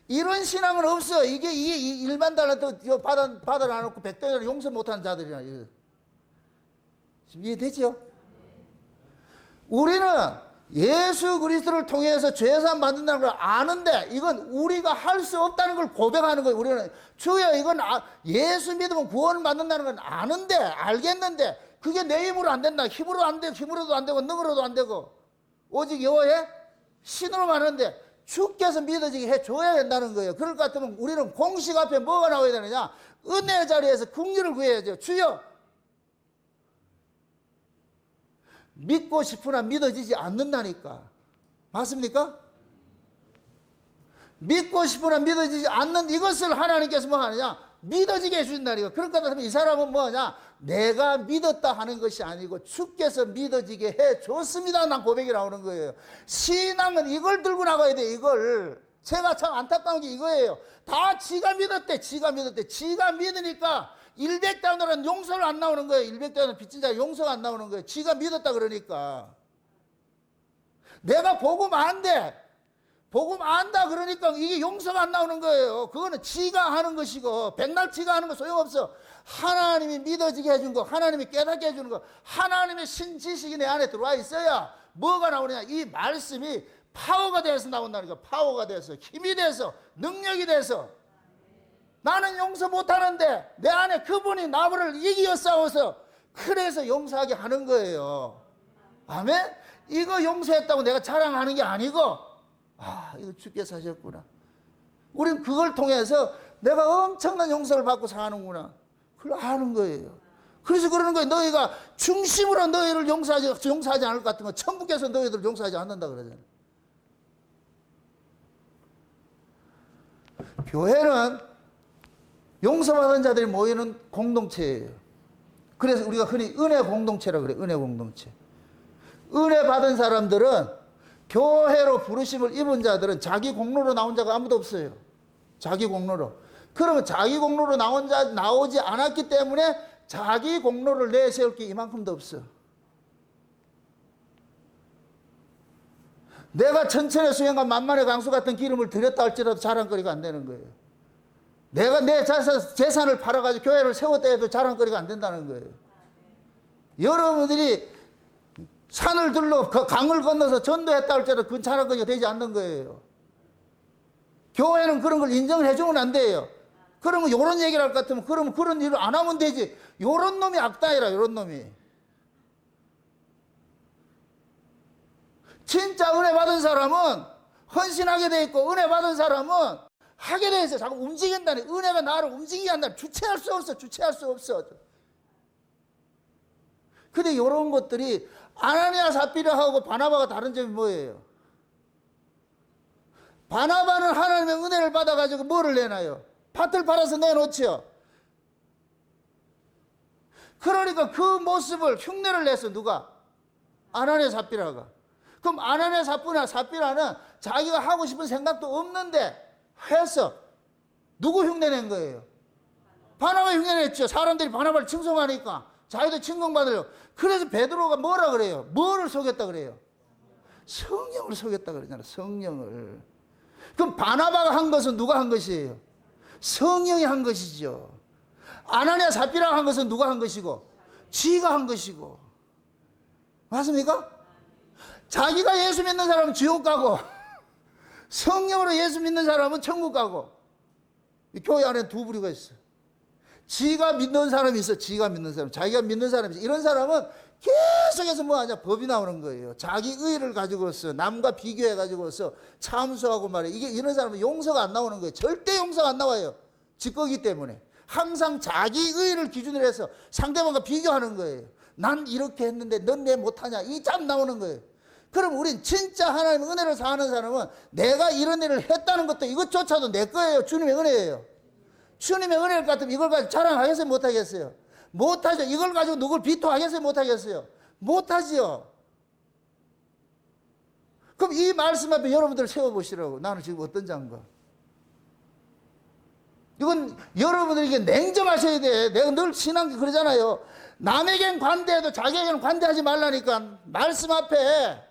이런 신앙은 없어. 이게 이 일반 달란트 받아놔놓고 100대를 용서 못하는 자들이야. 지금 이해되죠? 우리는 예수 그리스도를 통해서 죄사함 받는다는 걸 아는데 이건 우리가 할 수 없다는 걸 고백하는 거예요. 우리는 주여 이건 예수 믿으면 구원을 받는다는 건 아는데 알겠는데 그게 내 힘으로 안 된다. 힘으로 안 되고 힘으로도 안 되고 능으로도 안 되고 오직 여호와의 신으로만 하는데 주께서 믿어지게 해줘야 된다는 거예요. 그럴 것 같으면 우리는 공식 앞에 뭐가 나와야 되느냐? 은혜의 자리에서 긍휼을 구해야죠. 주여 믿고 싶으나 믿어지지 않는다니까. 맞습니까? 믿고 싶으나 믿어지지 않는 이것을 하나님께서 뭐 하느냐? 믿어지게 해주신다니까. 그럴 것 같으면 이 사람은 뭐냐? 내가 믿었다 하는 것이 아니고 주께서 믿어지게 해줬습니다. 난 고백이 나오는 거예요. 신앙은 이걸 들고 나가야 돼. 이걸. 제가 참 안타까운 게 이거예요. 다 지가 믿었대. 지가 믿으니까 100대원들은 용서를 안 나오는 거예요. 100대원은 빚진 자 용서가 안 나오는 거예요. 지가 믿었다 그러니까. 내가 복음 안돼. 복음 안다 그러니까 이게 용서가 안 나오는 거예요. 그거는 지가 하는 것이고, 백날 지가 하는 거 소용없어. 하나님이 믿어지게 해준 거, 하나님이 깨닫게 해주는 거, 하나님의 신지식이 내 안에 들어와 있어야 뭐가 나오느냐. 이 말씀이 파워가 돼서 나온다니까. 파워가 돼서, 힘이 돼서, 능력이 돼서. 나는 용서 못하는데 내 안에 그분이 나를 이기어 싸워서 그래서 용서하게 하는 거예요. 아멘? 이거 용서했다고 내가 자랑하는 게 아니고, 이거 주께서 하셨구나. 우린 그걸 통해서 내가 엄청난 용서를 받고 사는구나. 그걸 아는 거예요. 그래서 그러는 거예요. 너희가 중심으로 너희를 용서하지 않을 것 같은 거, 천국에서 너희들 용서하지 않는다 그러잖아요. 교회는 용서받은 자들이 모이는 공동체예요. 그래서 우리가 흔히 은혜 공동체라고 그래요. 은혜 공동체. 은혜 받은 사람들은, 교회로 부르심을 입은 자들은 자기 공로로 나온 자가 아무도 없어요. 자기 공로로. 그러면 자기 공로로 나오지 않았기 때문에 자기 공로를 내세울 게 이만큼도 없어. 내가 천천의 수행과 만만의 강수 같은 기름을 드렸다 할지라도 자랑거리가 안 되는 거예요. 내가 내 재산을 팔아가지고 교회를 세웠다 해도 자랑거리가 안 된다는 거예요. 여러분들이 산을 둘러 강을 건너서 전도했다 할지라도 그건 자랑거리가 되지 않는 거예요. 교회는 그런 걸 인정을 해주면 안 돼요. 그러면 요런 얘기를 할 것 같으면, 그러면 그런 일을 안 하면 되지. 요런 놈이 악당이라, 요런 놈이. 진짜 은혜 받은 사람은 헌신하게 돼 있고, 은혜 받은 사람은 하게 돼 있어요. 자꾸 움직인다니. 은혜가 나를 움직이게 한다니. 주체할 수 없어. 근데 이런 것들이 아나니아 삽비라하고 바나바가 다른 점이 뭐예요? 바나바는 하나님의 은혜를 받아가지고 뭐를 내놔요? 밭을 팔아서 내놓지요. 그러니까 그 모습을 흉내를 냈어. 누가? 아나니아 삽비라가. 그럼 아나니아 삽비라는 자기가 하고 싶은 생각도 없는데 해서 누구 흉내낸 거예요? 바나바 흉내냈죠. 사람들이 바나바를 칭송하니까 자기도 칭송받으려고. 그래서 베드로가 뭐라 그래요? 뭐를 속였다 그래요? 성령을 속였다 그러잖아요. 성령을. 그럼 바나바가 한 것은 누가 한 것이에요? 성령이 한 것이죠. 아나니아 삽비라가 한 것은 누가 한 것이고? 지가 한 것이고. 맞습니까? 자기가 예수 믿는 사람은 지옥 가고 성령으로 예수 믿는 사람은 천국 가고. 교회 안에 두 부류가 있어요. 지가 믿는 사람이 있어. 지가 믿는 사람, 자기가 믿는 사람이 있어. 이런 사람은 계속해서 뭐 하냐? 법이 나오는 거예요. 자기 의를 가지고서 남과 비교해 가지고서 참수하고 말이에요. 이런 사람은 용서가 안 나오는 거예요. 절대 용서가 안 나와요. 지 거기 때문에. 항상 자기 의를 기준으로 해서 상대방과 비교하는 거예요. 난 이렇게 했는데 넌 왜 못하냐? 이 참 나오는 거예요. 그럼 우린 진짜 하나님의 은혜를 사는 사람은 내가 이런 일을 했다는 것도 이것조차도 내 거예요. 주님의 은혜예요. 주님의 은혜를 같으면 이걸 가지고 자랑하겠어요? 못하겠어요? 못하죠. 이걸 가지고 누굴 비토하겠어요? 못하겠어요? 못하지요. 그럼 이 말씀 앞에 여러분들 세워보시라고. 나는 지금 어떤 자인가? 이건 여러분들에게 냉정하셔야 돼. 내가 늘 신앙이 그러잖아요. 남에겐 관대해도 자기에게는 관대하지 말라니까. 말씀 앞에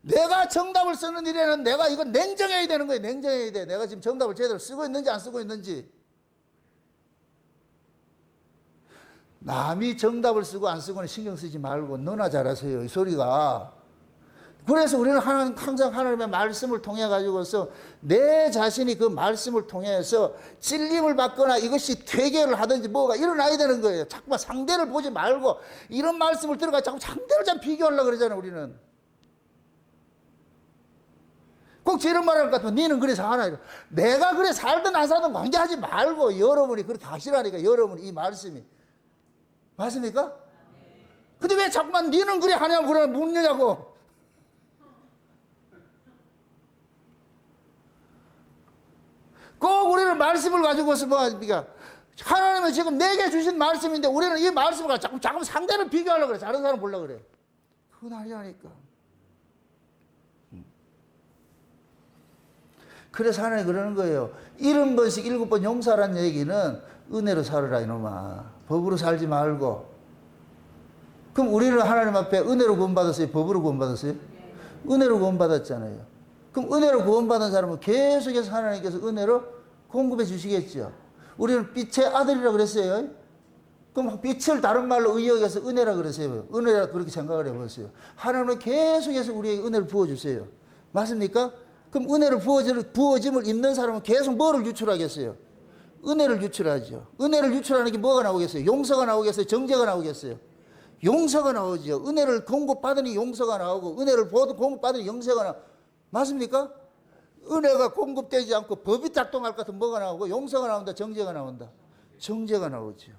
내가 정답을 쓰는 일에는 내가 이건 냉정해야 되는 거예요. 냉정해야 돼. 내가 지금 정답을 제대로 쓰고 있는지 안 쓰고 있는지. 남이 정답을 쓰고 안 쓰고는 신경 쓰지 말고 너나 잘하세요. 이 소리가. 그래서 우리는 항상 하나님의 말씀을 통해 가지고서 내 자신이 그 말씀을 통해서 찔림을 받거나 이것이 퇴계를 하든지 뭐가 일어나야 되는 거예요. 자꾸만 상대를 보지 말고 이런 말씀을 들어가 자꾸 상대를 좀 비교하려고 그러잖아요. 우리는. 꼭 이런 말을 할 것 같으면 니는 그래 사나. 내가 그래 살든 안 살든 관계하지 말고 여러분이 그렇게 하시라니까. 여러분이 이 말씀이. 맞습니까? 근데 왜 자꾸만 니는 그래 하냐고 그래 묻느냐고. 꼭 우리는 말씀을 가지고서 뭐 합니까? 하나님은 지금 내게 주신 말씀인데 우리는 이 말씀을 가지고 자꾸 상대를 비교하려고 그래. 다른 사람 보려고 그래. 그건 아니라니까. 그래서 하나님 그러는 거예요. 70번씩 7번 용서하라는 얘기는 은혜로 살으라 이놈아. 법으로 살지 말고. 그럼 우리는 하나님 앞에 은혜로 구원받았어요? 법으로 구원받았어요? 은혜로 구원받았잖아요. 그럼 은혜로 구원받은 사람은 계속해서 하나님께서 은혜로 공급해 주시겠죠. 우리는 빛의 아들이라고 그랬어요. 그럼 빛을 다른 말로 의역해서 은혜라 그러세요. 은혜라 그렇게 생각을 해보세요. 하나님은 계속해서 우리에게 은혜를 부어주세요. 맞습니까? 그럼 은혜를 부어짐을 입는 사람은 계속 뭐를 유출하겠어요? 은혜를 유출하죠. 은혜를 유출하는 게 뭐가 나오겠어요? 용서가 나오겠어요? 정죄가 나오겠어요? 용서가 나오죠. 은혜를 공급받으니 용서가 나오고, 은혜를 공급받으니 용서가 나오고. 맞습니까? 은혜가 공급되지 않고 법이 작동할 것 같으면 뭐가 나오고, 용서가 나온다, 정죄가 나온다. 정죄가 나오죠.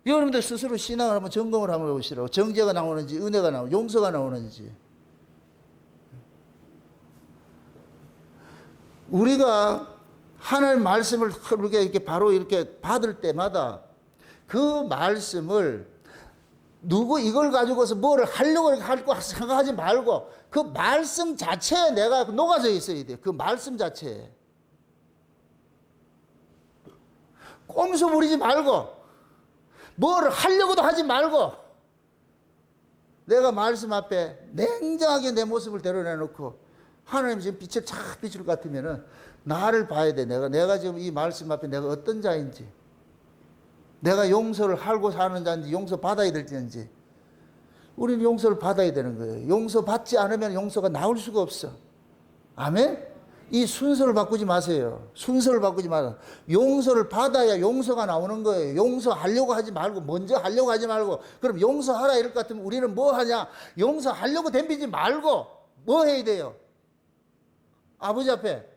여러분들 스스로 신앙을 한번 점검을 한번 해보시라고. 정죄가 나오는지, 은혜가 나오는지, 용서가 나오는지. 우리가 하나님 말씀을 이렇게 바로 이렇게 받을 때마다 그 말씀을 이걸 가지고서 뭐를 하려고 생각하지 말고 그 말씀 자체에 내가 녹아져 있어야 돼요. 그 말씀 자체에. 꼼수 부리지 말고 뭐를 하려고도 하지 말고 내가 말씀 앞에 냉정하게 내 모습을 드러내놓고 하나님 지금 빛을 착 비출 것 같으면은 나를 봐야 돼. 내가 지금 이 말씀 앞에 내가 어떤 자인지, 내가 용서를 하고 사는 자인지, 용서 받아야 될지인지. 우리는 용서를 받아야 되는 거예요. 용서 받지 않으면 용서가 나올 수가 없어. 아멘? 이 순서를 바꾸지 마세요. 순서를 바꾸지 마세요. 용서를 받아야 용서가 나오는 거예요. 용서하려고 하지 말고, 먼저 하려고 하지 말고, 그럼 용서하라 이럴 것 같으면 우리는 뭐 하냐? 용서하려고 덤비지 말고, 뭐 해야 돼요? 아버지 앞에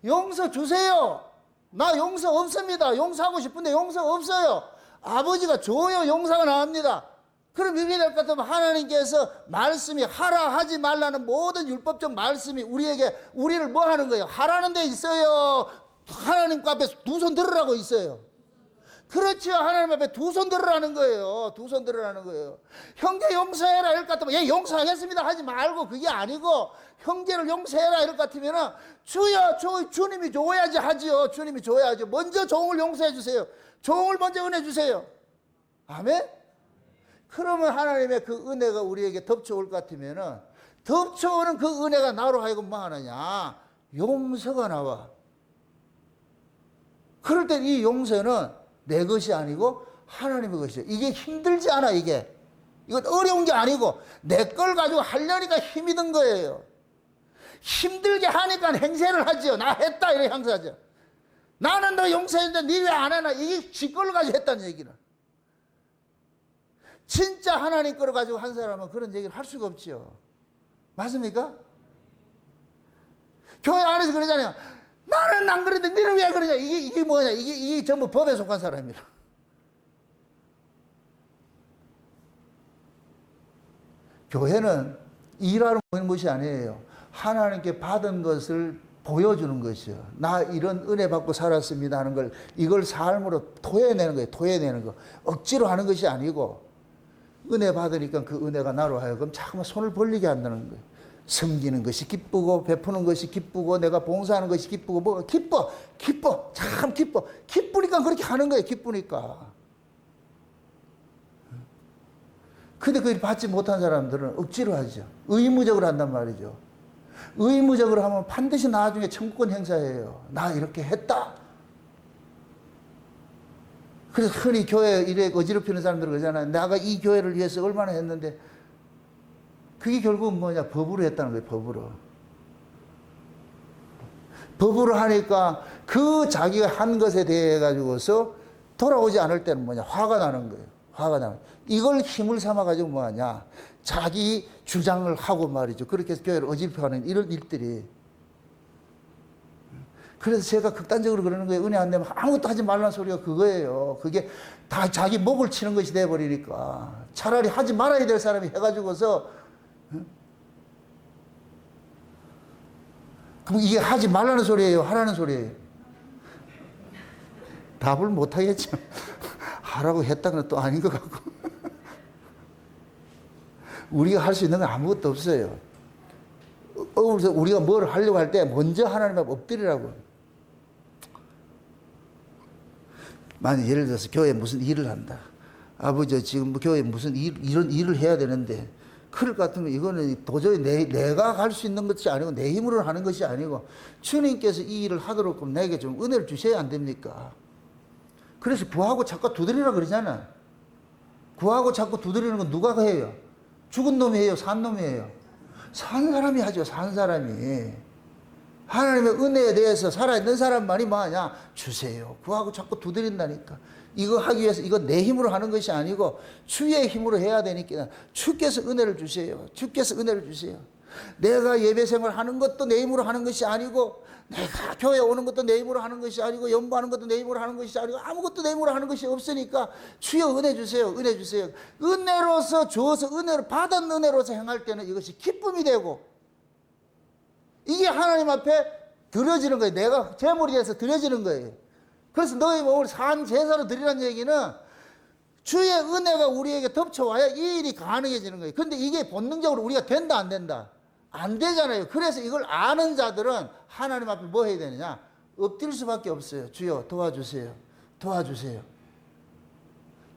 용서 주세요. 나 용서 없습니다. 용서하고 싶은데 용서 없어요. 아버지가 줘요. 용서가 나옵니다. 그럼 이렇게 될 것 같으면 하나님께서 말씀이 하라 하지 말라는 모든 율법적 말씀이 우리를 뭐 하는 거예요? 하라는 데 있어요. 하나님 앞에 두 손 들으라고 있어요. 그렇죠. 하나님 앞에 두 손 들으라는 거예요. 두 손 들으라는 거예요. 형제 용서해라 이럴 것 같으면 예 용서하겠습니다 하지 말고, 그게 아니고 형제를 용서해라 이럴 것 같으면 주여 주님이 줘야지 하지요. 주님이 줘야죠. 먼저 종을 용서해 주세요. 종을 먼저 은혜 주세요. 아멘. 그러면 하나님의 그 은혜가 우리에게 덮쳐올 것 같으면 덮쳐오는 그 은혜가 나로 하여금 뭐 하느냐? 용서가 나와. 그럴 때 이 용서는 내 것이 아니고 하나님의 것이에요. 이게 힘들지 않아, 이게. 이건 어려운 게 아니고 내 걸 가지고 하려니까 힘이 든 거예요. 힘들게 하니까 행세를 하지요. 나 했다 이렇게 행세하죠. 나는 너 용서했는데 니 왜 안 하나? 이게 지 걸 가지고 했다는 얘기는. 진짜 하나님 거를 가지고 한 사람은 그런 얘기를 할 수가 없지요. 맞습니까? 교회 안에서 그러잖아요. 나는 안 그랬는데 너는 왜 그러냐? 이게 뭐냐? 이게 전부 법에 속한 사람이라. 교회는 일하는 것이 아니에요. 하나님께 받은 것을 보여주는 것이요. 나 이런 은혜 받고 살았습니다 하는 걸, 이걸 삶으로 토해내는 거예요. 토해내는 거. 억지로 하는 것이 아니고, 은혜 받으니까 그 은혜가 나로 하여금 자꾸만 손을 벌리게 한다는 거예요. 섬기는 것이 기쁘고, 베푸는 것이 기쁘고, 내가 봉사하는 것이 기쁘고, 뭐, 기뻐, 참 기뻐. 기쁘니까 그렇게 하는 거예요, 기쁘니까. 근데 그걸 받지 못한 사람들은 억지로 하죠. 의무적으로 한단 말이죠. 의무적으로 하면 반드시 나중에 청구권 행사해요. 나 이렇게 했다. 그래서 흔히 교회 일에 어지럽히는 사람들 그러잖아요. 내가 이 교회를 위해서 얼마나 했는데, 그게 결국은 뭐냐? 법으로 했다는 거예요, 법으로. 법으로 하니까 그 자기가 한 것에 대해 가지고서 돌아오지 않을 때는 뭐냐? 화가 나는 거예요. 화가 나는 거예요. 이걸 힘을 삼아 가지고 뭐하냐? 자기 주장을 하고 말이죠. 그렇게 해서 교회를 어지럽혀하는 이런 일들이. 그래서 제가 극단적으로 그러는 거예요. 은혜 안 되면 아무것도 하지 말라는 소리가 그거예요. 그게 다 자기 목을 치는 것이 돼버리니까. 차라리 하지 말아야 될 사람이 해가지고서, 그럼 이게 하지 말라는 소리예요? 하라는 소리예요? 답을 못 하겠죠. 하라고 했다는 또 아닌 것 같고. 우리가 할 수 있는 건 아무것도 없어요. 그래서 우리가 뭘 하려고 할 때 먼저 하나님 앞에 엎드리라고. 만약 예를 들어서 교회에 무슨 일을 한다. 아버지 지금 교회에 무슨 이런 일을 해야 되는데 그럴 것 같으면 이거는 도저히 내가 갈 수 있는 것이 아니고 내 힘으로 하는 것이 아니고 주님께서 이 일을 하도록 그럼 내게 좀 은혜를 주셔야 안 됩니까? 그래서 구하고 자꾸 두드리라 그러잖아. 구하고 자꾸 두드리는 건 누가 해요? 죽은 놈이 해요? 산 놈이 해요? 산 사람이 하죠. 산 사람이. 하나님의 은혜에 대해서 살아있는 사람만이 뭐하냐? 주세요. 구하고 자꾸 두드린다니까. 이거 하기 위해서 이거 내 힘으로 하는 것이 아니고 주의 힘으로 해야 되니까 주께서 은혜를 주세요. 주께서 은혜를 주세요. 내가 예배 생활 하는 것도 내 힘으로 하는 것이 아니고 내가 교회 오는 것도 내 힘으로 하는 것이 아니고 연구하는 것도 내 힘으로 하는 것이 아니고 아무것도 내 힘으로 하는 것이 없으니까 주여 은혜 주세요. 은혜 주세요. 은혜로서 주어서 은혜를 받은 은혜로서 행할 때는 이것이 기쁨이 되고 이게 하나님 앞에 드려지는 거예요. 내가 제물이 돼서 드려지는 거예요. 그래서 너희 몸을 산 제사로 드리라는 얘기는 주의 은혜가 우리에게 덮쳐와야 이 일이 가능해지는 거예요. 근데 이게 본능적으로 우리가 된다 안 된다? 안 되잖아요. 그래서 이걸 아는 자들은 하나님 앞에 뭐 해야 되느냐? 엎드릴 수밖에 없어요. 주여 도와주세요. 도와주세요.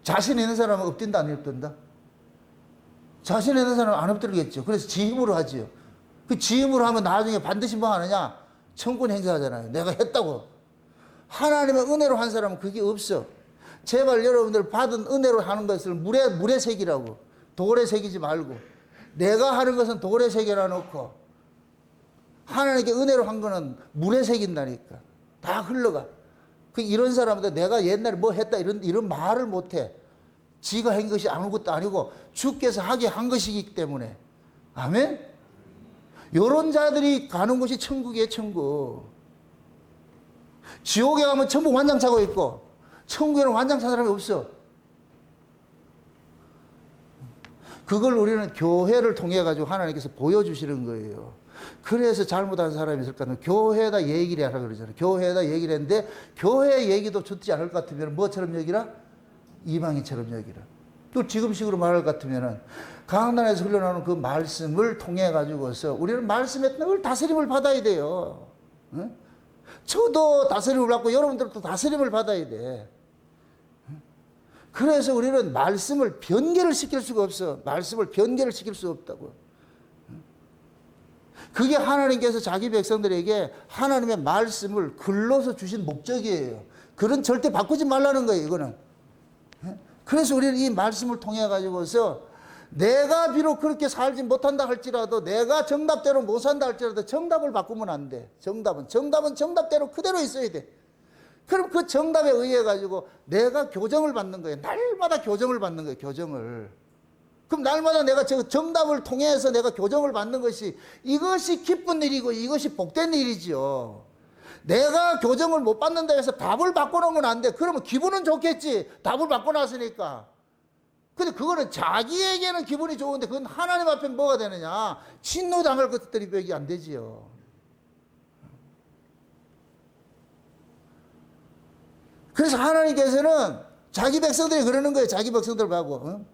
자신 있는 사람은 엎든다 안 엎든다? 자신 있는 사람은 안 엎드리겠죠. 그래서 지 힘으로 하지요. 그 지 힘으로 하면 나중에 반드시 뭐 하느냐? 청구 행사하잖아요. 내가 했다고. 하나님의 은혜로 한 사람은 그게 없어. 제발 여러분들 받은 은혜로 하는 것을 물에 새기라고. 돌에 새기지 말고. 내가 하는 것은 돌에 새겨놔 놓고 하나님께 은혜로 한 거는 물에 새긴다니까. 다 흘러가. 이런 사람들 내가 옛날에 뭐 했다 이런 말을 못해. 지가 한 것이 아무것도 아니고 주께서 하게 한 것이기 때문에. 아멘? 요런 자들이 가는 곳이 천국이에요. 천국. 지옥에 가면 전부 완장 차고 있고 천국에는 완장 찬 사람이 없어. 그걸 우리는 교회를 통해 가지고 하나님께서 보여주시는 거예요. 그래서 잘못한 사람이 있을 것 같으면 교회에다 얘기를 하라 그러잖아요. 교회에다 얘기를 했는데 교회 얘기도 듣지 않을 것 같으면 뭐처럼 여기라? 이방인처럼 여기라. 또 지금식으로 말할 것 같으면은 강단에서 흘러나오는 그 말씀을 통해 가지고서 우리는 말씀에 늘 다스림을 받아야 돼요. 응? 저도 다스림을 받고 여러분들도 다스림을 받아야 돼. 그래서 우리는 말씀을 변개를 시킬 수가 없어. 말씀을 변개를 시킬 수 없다고. 그게 하나님께서 자기 백성들에게 하나님의 말씀을 글로서 주신 목적이에요. 글은 절대 바꾸지 말라는 거예요. 이거는. 그래서 우리는 이 말씀을 통해 가지고서 내가 비록 그렇게 살지 못한다 할지라도 내가 정답대로 못 산다 할지라도 정답을 바꾸면 안 돼. 정답은 정답대로 그대로 있어야 돼. 그럼 그 정답에 의해 가지고 내가 교정을 받는 거예요. 날마다 교정을 받는 거예요. 교정을. 그럼 날마다 내가 저 정답을 통해서 내가 교정을 받는 것이 이것이 기쁜 일이고 이것이 복된 일이지요. 내가 교정을 못 받는다 해서 답을 바꿔놓으면 안 돼. 그러면 기분은 좋겠지. 답을 바꿔놨으니까. 근데 그거는 자기에게는 기분이 좋은데 그건 하나님 앞에 뭐가 되느냐? 진노당할 것들이 벽이 안 되지요. 그래서 하나님께서는 자기 백성들이 그러는 거예요. 자기 백성들 하고. 응?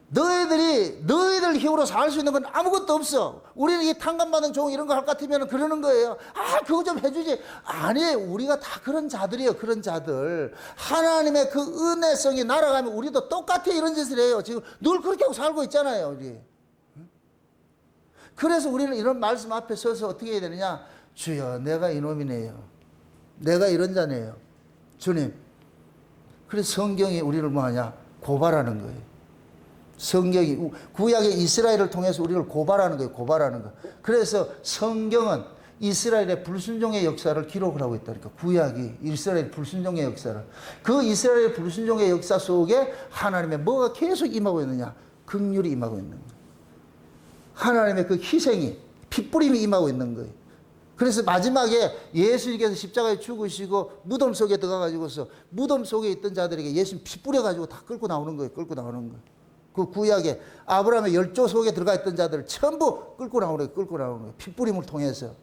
너희들 힘으로 살 수 있는 건 아무것도 없어. 우리는 이 탕감받은 종 이런 거 할 것 같으면 그러는 거예요. 아, 그거 좀 해주지. 아니, 우리가 다 그런 자들이에요. 그런 자들. 하나님의 그 은혜성이 날아가면 우리도 똑같아 이런 짓을 해요. 지금 늘 그렇게 하고 살고 있잖아요. 우리. 그래서 우리는 이런 말씀 앞에 서서 어떻게 해야 되느냐. 주여, 내가 이놈이네요. 내가 이런 자네요. 주님. 그래서 성경이 우리를 뭐하냐. 고발하는 거예요. 성경이 구약의 이스라엘을 통해서 우리를 고발하는 거예요. 고발하는 거. 그래서 성경은 이스라엘의 불순종의 역사를 기록을 하고 있다니까. 구약이 이스라엘 불순종의 역사를. 그 이스라엘 불순종의 역사 속에 하나님의 뭐가 계속 임하고 있느냐. 긍휼이 임하고 있는 거예요. 하나님의 그 희생이 핏부림이 임하고 있는 거예요. 그래서 마지막에 예수님께서 십자가에 죽으시고 무덤 속에 들어가가지고서 무덤 속에 있던 자들에게 예수님 피 뿌려가지고 다 끌고 나오는 거예요. 끌고 나오는 거예요. 그 구약에 아브라함의 열조 속에 들어가 있던 자들을 전부 끌고 나오는 거예요. 끌고 나오는 거예요. 핏부림을 통해서.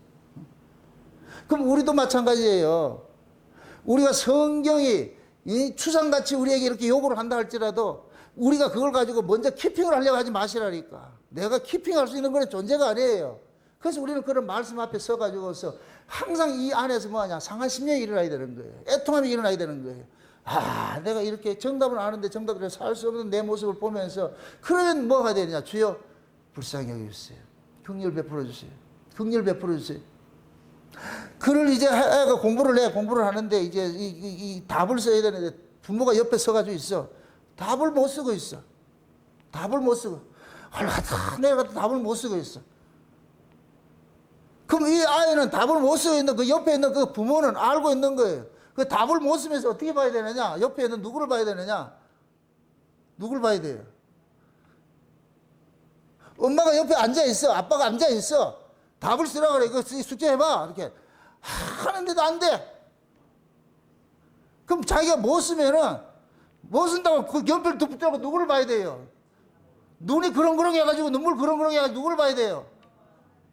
그럼 우리도 마찬가지예요. 우리가 성경이 이 추상같이 우리에게 이렇게 요구를 한다 할지라도 우리가 그걸 가지고 먼저 키핑을 하려고 하지 마시라니까. 내가 키핑할 수 있는 그런 존재가 아니에요. 그래서 우리는 그런 말씀 앞에 서가지고서 항상 이 안에서 뭐하냐, 상한 심령이 일어나야 되는 거예요. 애통함이 일어나야 되는 거예요. 아, 내가 이렇게 정답은 아는데 정답대로 살 수 없는 내 모습을 보면서, 그러면 뭐가 되느냐? 주여 불쌍히 여겨주세요. 긍휼 베풀어 주세요. 긍휼 베풀어 주세요. 그를 이제 애가 공부를 하는데 이제 이 답을 써야 되는데 부모가 옆에 서가지고 있어. 답을 못 쓰고 있어. 답을 못 쓰고. 내가 답을 못 쓰고 있어. 그럼 이 아이는 답을 못 쓰고 있는 그 옆에 있는 그 부모는 알고 있는 거예요. 그 답을 못 쓰면서 어떻게 봐야 되느냐? 옆에 있는 누구를 봐야 되느냐? 누구를 봐야 돼요? 엄마가 옆에 앉아 있어. 아빠가 앉아 있어. 답을 쓰라 그래. 이거 숙제 해봐. 이렇게 하는데도 안 돼. 그럼 자기가 못 쓰면은 못 쓴다고 그 연필 붙잡고 누구를 봐야 돼요? 눈이 그렁그렁 해가지고 눈물 그렁그렁 해가지고 누구를 봐야 돼요?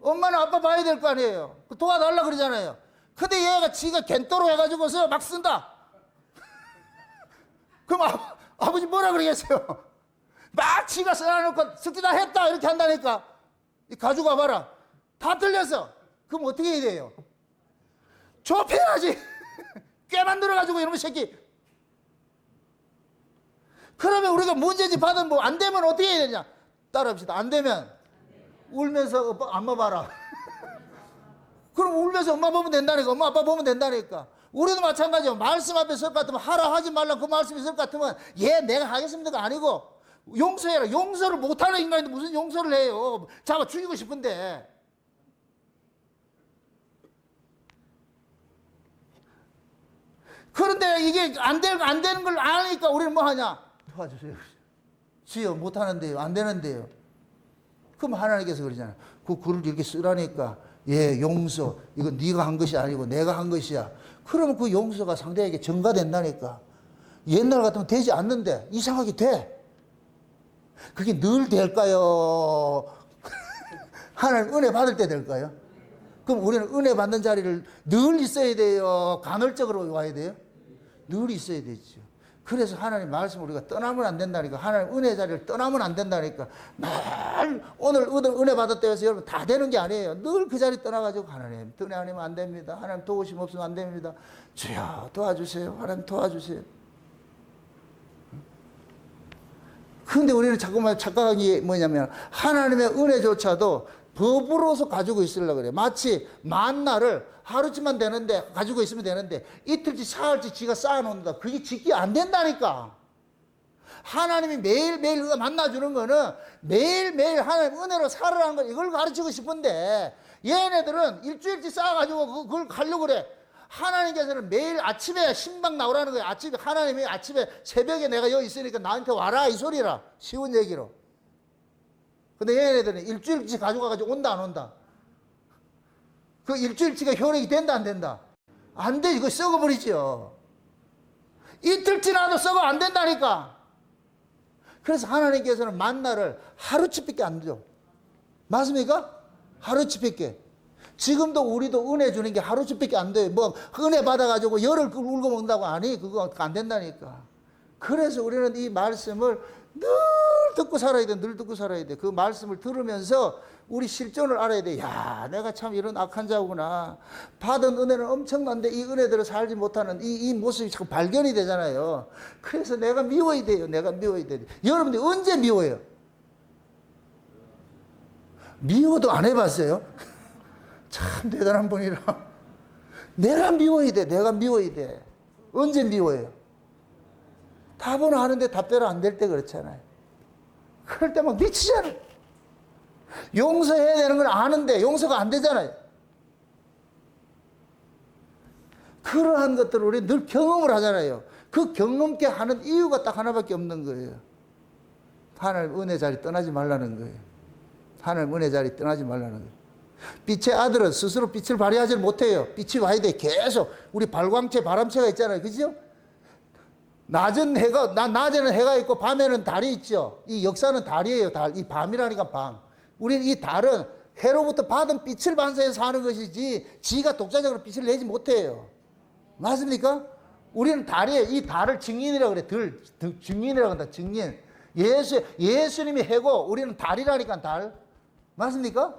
엄마는 아빠 봐야 될 거 아니에요. 도와달라 그러잖아요. 근데 얘가 지가 겐또로 해가지고서 막 쓴다. 그럼 아버지 뭐라 그러겠어요? 막 지가 써놔놓고 숙제 다 했다 이렇게 한다니까. 가지고 와봐라. 다 틀렸어. 그럼 어떻게 해야 돼요? 좁혀야지. 꽤 만들어가지고 이놈의 새끼. 그러면 우리가 문제집 받으면 뭐 안 되면 어떻게 해야 되냐? 따라합시다. 안 되면 울면서 엄마 봐라. 그럼 울면서 엄마 보면 된다니까. 엄마 아빠 보면 된다니까. 우리도 마찬가지예요. 말씀 앞에 설 것 같으면 하라 하지 말라 그 말씀이 설 것 같으면 예 내가 하겠습니다가 아니고 용서해라. 용서를 못하는 인간인데 무슨 용서를 해요. 잡아 죽이고 싶은데. 그런데 이게 안 되는 걸 아니까 우리는 뭐 하냐? 도와주세요. 주여 못하는데요. 안 되는데요. 그럼 하나님께서 그러잖아요. 그 글을 이렇게 쓰라니까. 예, 용서. 이거 네가 한 것이 아니고 내가 한 것이야. 그러면 그 용서가 상대에게 전가된다니까. 옛날 같으면 되지 않는데 이상하게 돼. 그게 늘 될까요? 하나님 은혜 받을 때 될까요? 그럼 우리는 은혜 받는 자리를 늘 있어야 돼요? 간헐적으로 와야 돼요? 늘 있어야 되죠. 그래서 하나님 말씀 우리가 떠나면 안 된다니까. 하나님 은혜 자리를 떠나면 안 된다니까. 늘 오늘 은혜 받았다 해서 여러분 다 되는 게 아니에요. 늘 그 자리 떠나가지고 하나님 은혜 아니면 안 됩니다. 하나님 도우심 없으면 안 됩니다. 주여 도와주세요. 하나님 도와주세요. 그런데 우리는 자꾸만 착각한 게 뭐냐면 하나님의 은혜조차도 법으로서 가지고 있으려고 그래요. 마치 만나를 하루쯤만 되는데 가지고 있으면 되는데 이틀치 사흘치 지가 쌓아놓는다. 그게 지키 안 된다니까. 하나님이 매일매일 우리가 만나주는 거는 매일매일 하나님 은혜로 살아라는 걸 이걸 가르치고 싶은데 얘네들은 일주일치 쌓아가지고 그걸 가려고 그래. 하나님께서는 매일 아침에 신방 나오라는 거예요. 아침에 하나님이 아침에 새벽에 내가 여기 있으니까 나한테 와라 이 소리라. 쉬운 얘기로. 근데 얘네들은 일주일치 가져가가지고 온다 안 온다? 그 일주일치가 효력이 된다 안 된다? 안 돼. 이거 썩어버리죠. 이틀 지나도 썩어 안 된다니까. 그래서 하나님께서는 만나를 하루치밖에 안 줘. 맞습니까? 하루치밖에. 지금도 우리도 은혜 주는 게 하루치밖에 안 돼요. 뭐 은혜 받아가지고 열흘 울고 먹는다고 아니 그거 안 된다니까. 그래서 우리는 이 말씀을 늘 듣고 살아야 돼. 늘 듣고 살아야 돼. 그 말씀을 들으면서 우리 실존을 알아야 돼. 야, 내가 참 이런 악한 자구나. 받은 은혜는 엄청난데 이 은혜대로 살지 못하는 이 모습이 자꾸 발견이 되잖아요. 그래서 내가 미워야 돼요. 내가 미워야 돼요. 여러분들 언제 미워요? 미워도 안 해봤어요? 참 대단한 분이라. 내가 미워야 돼. 내가 미워야 돼. 언제 미워요? 답은 하는데 답대로 안 될 때 그렇잖아요. 그럴 때 막 미치잖아요. 용서해야 되는 걸 아는데 용서가 안 되잖아요. 그러한 것들을 우리 늘 경험을 하잖아요. 그 경험케 하는 이유가 딱 하나밖에 없는 거예요. 하나님 은혜 자리 떠나지 말라는 거예요. 하나님 은혜 자리 떠나지 말라는 거예요. 빛의 아들은 스스로 빛을 발휘하지 못해요. 빛이 와야 돼. 계속 우리 발광체, 바람체가 있잖아요. 그죠? 낮에는 해가 있고 밤에는 달이 있죠. 이 역사는 달이에요. 달. 이 밤이라니까 밤. 우리는 이 달은 해로부터 받은 빛을 반사해서 사는 것이지 지가 독자적으로 빛을 내지 못해요. 맞습니까? 우리는 달이에요. 이 달을 증인이라고 그래. 증인이라고 한다. 증인. 예수님이 해고 우리는 달이라니까, 달. 맞습니까?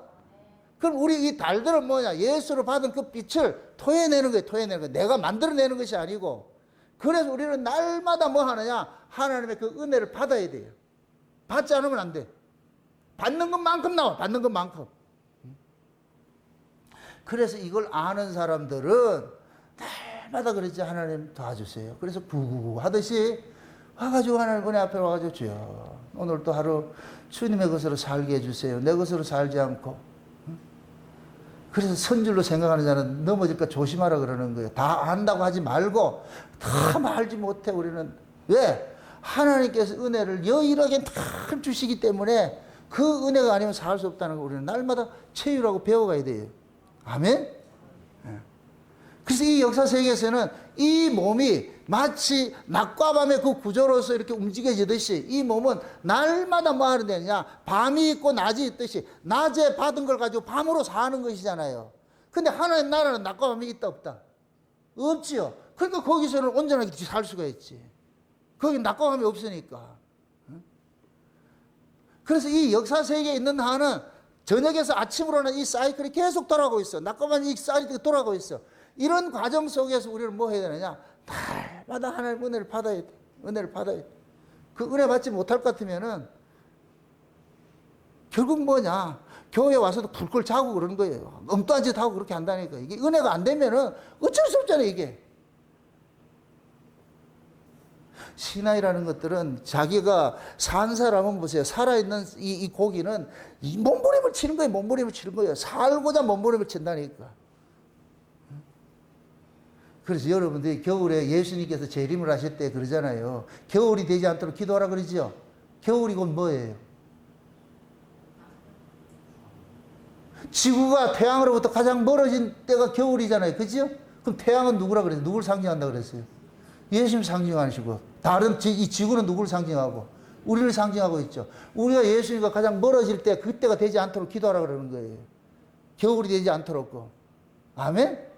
그럼 우리 이 달들은 뭐냐? 예수로 받은 그 빛을 토해내는 거예요. 토해내는 거예요. 내가 만들어내는 것이 아니고. 그래서 우리는 날마다 뭐 하느냐? 하나님의 그 은혜를 받아야 돼요. 받지 않으면 안 돼. 받는 것만큼 나와. 받는 것만큼. 그래서 이걸 아는 사람들은 날마다 그러지, 하나님 도와주세요. 그래서 구구구 하듯이 와가지고 하나님 은혜 앞에 와가지고, 주여 오늘 또 하루 주님의 것으로 살게 해주세요. 내 것으로 살지 않고. 그래서 선줄로 생각하는 자는 넘어질까 조심하라 그러는 거예요. 다 안다고 하지 말고, 다 말지 못해 우리는. 왜? 하나님께서 은혜를 여일하게 다 주시기 때문에 그 은혜가 아니면 살 수 없다는 걸 우리는 날마다 체유하고 배워가야 돼요. 아멘? 그래서 이 역사 세계에서는 이 몸이 마치 낮과 밤의 그 구조로서 이렇게 움직여지듯이 이 몸은 날마다 뭐 하는 데냐? 밤이 있고 낮이 있듯이 낮에 받은 걸 가지고 밤으로 사는 것이잖아요. 근데 하나님 나라는 낮과 밤이 있다 없다? 없지요. 그러니까 거기서는 온전하게 살 수가 있지. 거기 낮과 밤이 없으니까. 그래서 이 역사 세계에 있는 한은 저녁에서 아침으로는 이 사이클이 계속 돌아가고 있어. 낮과 밤이 이 사이클이 돌아가고 있어. 이런 과정 속에서 우리는 뭐 해야 되느냐? 날마다 하나님 은혜를 받아야 돼. 은혜를 받아야 돼. 그 은혜 받지 못할 것 같으면은 결국 뭐냐? 교회 와서도 굴걸 자고 그러는 거예요. 엉뚱한 짓 하고 그렇게 한다니까. 이게 은혜가 안 되면은 어쩔 수 없잖아요, 이게. 신앙이라는 것들은 자기가 산 사람은 보세요. 살아있는 이 고기는 이 몸부림을 치는 거예요. 몸부림을 치는 거예요. 살고자 몸부림을 친다니까. 그래서 여러분들이 겨울에 예수님께서 재림을 하실 때 그러잖아요. 겨울이 되지 않도록 기도하라 그러죠. 겨울이 곧 뭐예요? 지구가 태양으로부터 가장 멀어진 때가 겨울이잖아요. 그죠? 그럼 태양은 누구라 그랬어요? 누굴 상징한다 그랬어요? 예수님 상징하시고, 다른 이 지구는 누구를 상징하고? 우리를 상징하고 있죠. 우리가 예수님과 가장 멀어질 때 그때가 되지 않도록 기도하라 그러는 거예요. 겨울이 되지 않도록. 아멘?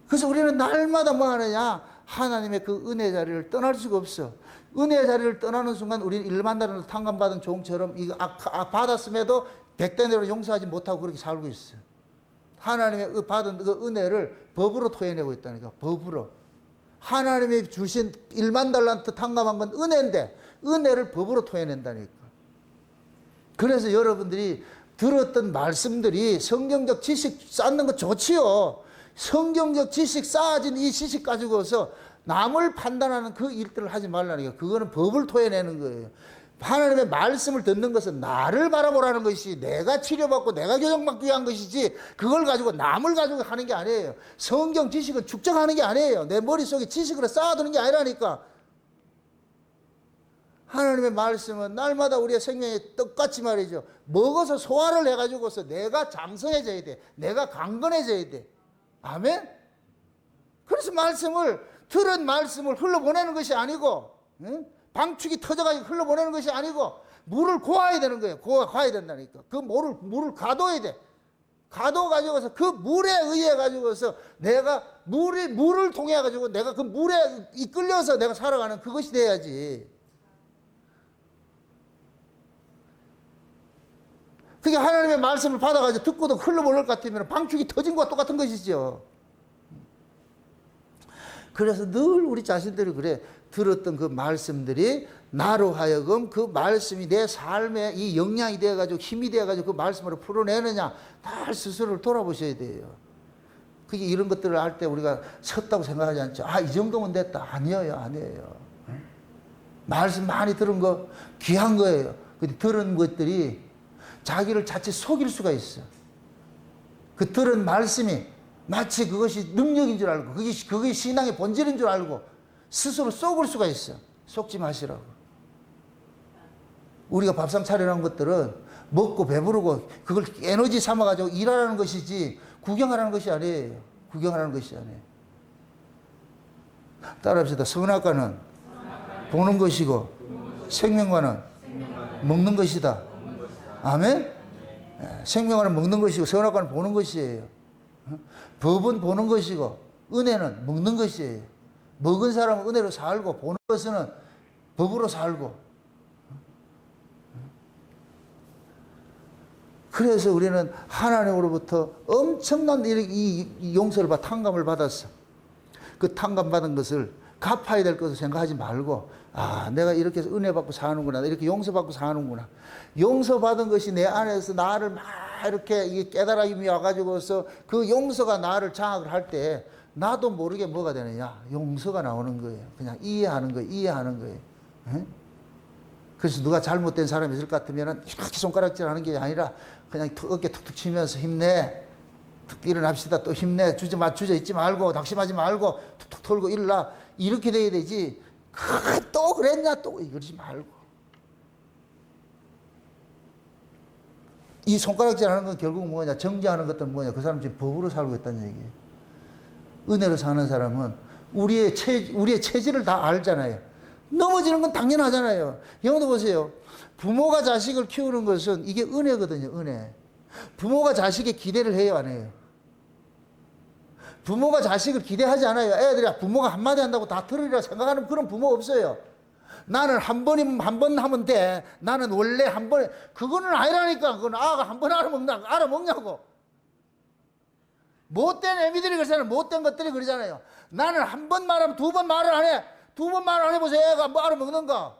그래서 우리는 날마다 뭐 하느냐? 하나님의 그 은혜 자리를 떠날 수가 없어. 은혜 자리를 떠나는 순간 우리는 일만다는 탕감받은 종처럼 이거 받았음에도 백대내로 용서하지 못하고 그렇게 살고 있어. 하나님의 받은 그 은혜를 법으로 토해내고 있다니까. 법으로. 하나님이 주신 1만 달란트 탕감한 건 은혜인데 은혜를 법으로 토해낸다니까. 그래서 여러분들이 들었던 말씀들이 성경적 지식 쌓는 거 좋지요. 성경적 지식 쌓아진 이 지식 가지고서 남을 판단하는 그 일들을 하지 말라니까. 그거는 법을 토해내는 거예요. 하나님의 말씀을 듣는 것은 나를 바라보라는 것이, 내가 치료받고 내가 교정받기 위한 것이지 그걸 가지고 남을 가지고 하는 게 아니에요. 성경 지식은 축적하는 게 아니에요. 내 머릿속에 지식으로 쌓아두는 게 아니라니까. 하나님의 말씀은 날마다 우리의 생명에 똑같이 말이죠. 먹어서 소화를 해가지고서 내가 장성해져야 돼. 내가 강건해져야 돼. 아멘? 그래서 들은 말씀을 흘러보내는 것이 아니고, 응? 방축이 터져가지고 흘러보내는 것이 아니고, 물을 고아야 되는 거예요. 고아야 된다니까. 그 물을 가둬야 돼. 가둬가지고서 그 물에 의해 가지고서 내가 물을 통해 가지고 내가 그 물에 이끌려서 내가 살아가는 그것이 돼야지. 그게 하나님의 말씀을 받아가지고 듣고도 흘러보낼 것 같으면 방축이 터진 것과 똑같은 것이죠. 그래서 늘 우리 자신들이 그래. 들었던 그 말씀들이 나로 하여금 그 말씀이 내 삶에 이 영향이 되어가지고 힘이 되어가지고 그 말씀으로 풀어내느냐, 다 스스로를 돌아보셔야 돼요. 그게 이런 것들을 할 때 우리가 섰다고 생각하지 않죠. 이 정도면 됐다. 아니에요. 말씀 많이 들은 거 귀한 거예요. 근데 들은 것들이 자기를 자칫 속일 수가 있어. 그 들은 말씀이 마치 그것이 능력인 줄 알고, 그게 신앙의 본질인 줄 알고 스스로 속을 수가 있어. 속지 마시라고. 우리가 밥상 차려놓은 것들은 먹고 배부르고 그걸 에너지 삼아가지고 일하라는 것이지 구경하라는 것이 아니에요. 구경하라는 것이 아니에요. 따라합시다. 선악과는 보는 것이고 생명과는 먹는 것이다. 아멘? 생명과는 먹는 것이고 선악과는 보는 것이에요. 법은 보는 것이고 은혜는 먹는 것이에요. 먹은 사람은 은혜로 살고 보는 것은 법으로 살고. 그래서 우리는 하나님으로부터 엄청난 이 용서를 탕감을 받았어. 그 탕감 받은 것을 갚아야 될 것을 생각하지 말고, 아, 내가 이렇게 해서 은혜 받고 사는구나, 이렇게 용서받고 사는구나. 용서받은 것이 내 안에서 나를 막 이렇게 깨달음이 와가지고서 그 용서가 나를 장악을 할 때 나도 모르게 뭐가 되느냐, 용서가 나오는 거예요. 그냥 이해하는 거예요. 이해하는 거예요. 에? 그래서 누가 잘못된 사람이 있을 것 같으면 이렇게 손가락질 하는 게 아니라 그냥 어깨 툭툭 치면서 힘내, 일어납시다, 또 힘내, 주저 있지 말고, 낙심하지 말고, 툭툭 털고 일어나, 이렇게 돼야 되지. 또 그랬냐, 또 이러지 말고. 이 손가락질 하는 건 결국 뭐냐, 정죄하는 것들은 뭐냐, 그 사람 지금 법으로 살고 있다는 얘기예요. 은혜로 사는 사람은 우리의 체질을 다 알잖아요. 넘어지는 건 당연하잖아요. 여러분도 보세요. 부모가 자식을 키우는 것은 이게 은혜거든요, 은혜. 부모가 자식에 기대를 해요, 안 해요? 부모가 자식을 기대하지 않아요. 애들이 부모가 한마디 한다고 다 들으리라 생각하는 그런 부모 없어요. 나는 한 번 하면 돼. 나는 원래 한 번에. 그거는 아니라니까. 그건 아가 한 번 알아먹냐고. 못된 애미들이 그러잖아요. 못된 것들이 그러잖아요. 나는 한 번 말하면 두 번 말을 안 해. 두 번 말을 안 해보세요. 애가 뭐 알아먹는가?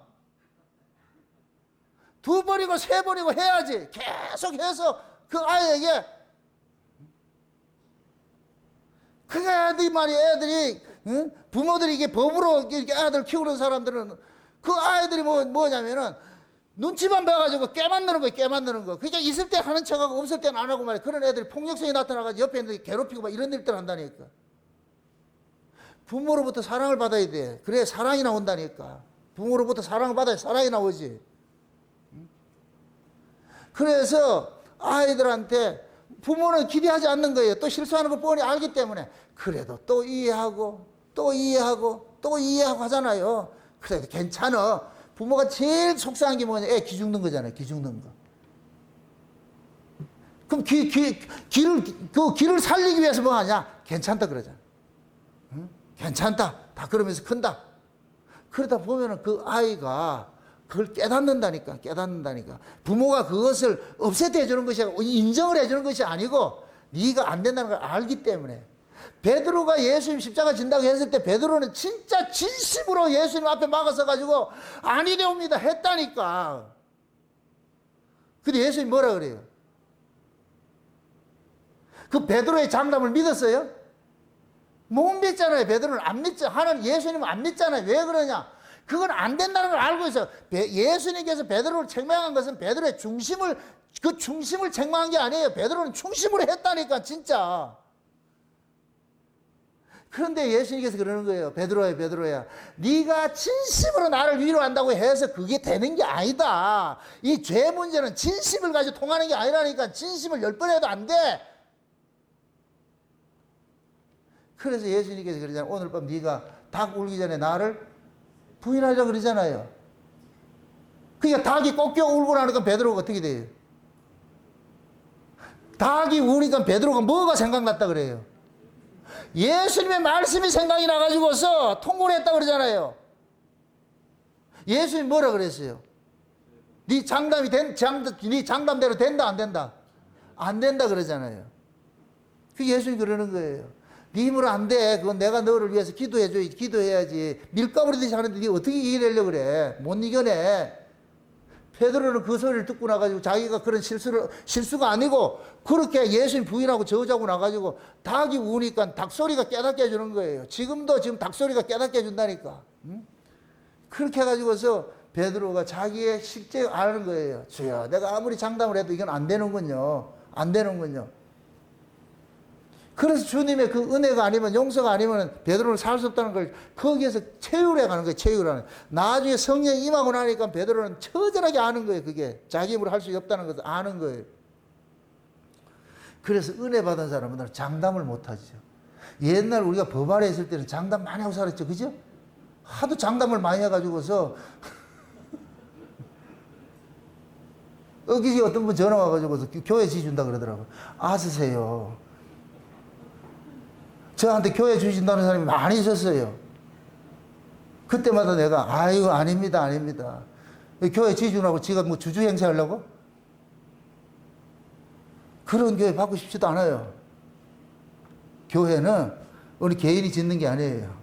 두 번이고 세 번이고 해야지. 계속해서 그 아이에게. 그게 애들이 말이야. 애들이, 응? 부모들이 이게 법으로 이렇게 애들 키우는 사람들은 그 아이들이 뭐냐면은 눈치만 봐가지고 깨 만드는 거예요. 깨 만드는 거. 그러니까 있을 때 하는 척하고 없을 때는 안 하고 말이야. 그런 애들이 폭력성이 나타나가지고 옆에 있는 괴롭히고 막 이런 일들 한다니까. 부모로부터 사랑을 받아야 돼. 그래야 사랑이 나온다니까. 부모로부터 사랑을 받아야 사랑이 나오지. 그래서 아이들한테 부모는 기대하지 않는 거예요. 또 실수하는 거 뻔히 알기 때문에. 그래도 또 이해하고 또 이해하고 또 이해하고 하잖아요. 그래도 괜찮아. 부모가 제일 속상한 게 뭐냐? 애 기 죽는 거잖아요. 기 죽는 거. 그럼 길을 살리기 위해서 뭐 하냐? 괜찮다 그러잖아. 응? 괜찮다. 다 그러면서 큰다. 그러다 보면은 그 아이가 그걸 깨닫는다니까. 부모가 그것을 없애해 주는 것이 아니고 인정을 해주는 것이 아니고 네가 안 된다는 걸 알기 때문에. 베드로가 예수님 십자가 진다고 했을 때 베드로는 진짜 진심으로 예수님 앞에 막아서 가지고 아니되옵니다 했다니까. 근데 예수님 뭐라 그래요? 그 베드로의 장담을 믿었어요? 못 믿잖아요. 베드로는 안 믿죠. 예수님은 안 믿잖아요. 왜 그러냐? 그건 안 된다는 걸 알고 있어요. 예수님께서 베드로를 책망한 것은 베드로의 중심을 책망한 게 아니에요. 베드로는 충심으로 했다니까, 진짜. 그런데 예수님께서 그러는 거예요. 베드로야. 네가 진심으로 나를 위로한다고 해서 그게 되는 게 아니다. 이 죄 문제는 진심을 가지고 통하는 게 아니라니까. 진심을 10번 해도 안 돼. 그래서 예수님께서 그러잖아요. 오늘 밤 네가 닭 울기 전에 나를 부인하자 그러잖아요. 그러니까 닭이 꺾여 울고 나니까 베드로가 어떻게 돼요? 닭이 우니까 베드로가 뭐가 생각났다 그래요? 예수님의 말씀이 생각이 나가지고서 통곡을 했다 그러잖아요. 예수님 뭐라 그랬어요? 네 장담대로 된다 안 된다? 안 된다 그러잖아요. 그 예수님이 그러는 거예요. 네 힘으로 안 돼. 그건 내가 너를 위해서 기도해야지. 밀가부리듯이 하는데 네 어떻게 이겨내려고 그래? 못 이겨내. 베드로는 그 소리를 듣고 나가지고 자기가 그런 실수가 아니고 그렇게 예수님 부인하고 저주하고 나가지고 닭이 우니까 닭소리가 깨닫게 해주는 거예요. 지금 닭소리가 깨닫게 해준다니까. 응? 그렇게 해가지고서 베드로가 자기의 실제 아는 거예요. 주여, 내가 아무리 장담을 해도 이건 안 되는군요. 그래서 주님의 그 은혜가 아니면 용서가 아니면 베드로는 살 수 없다는 걸 거기에서 체휼해 가는 거예요. 체휼하는. 나중에 성령이 임하고 나니까 베드로는 처절하게 아는 거예요. 그게 자기 힘으로 할 수 없다는 것을 아는 거예요. 그래서 은혜 받은 사람은 장담을 못 하죠. 옛날 우리가 법 아래 있을 때는 장담 많이 하고 살았죠. 그죠? 하도 장담을 많이 해가지고서 어기지 어떤 분 전화 와가지고서 교회 지준다 그러더라고요. 아스세요. 저한테 교회 주신다는 사람이 많이 있었어요. 그때마다 내가 아이고 아닙니다 아닙니다. 교회 지주라고 지가 뭐 주주 행세하려고? 그런 교회 받고 싶지도 않아요. 교회는 우리 개인이 짓는 게 아니에요.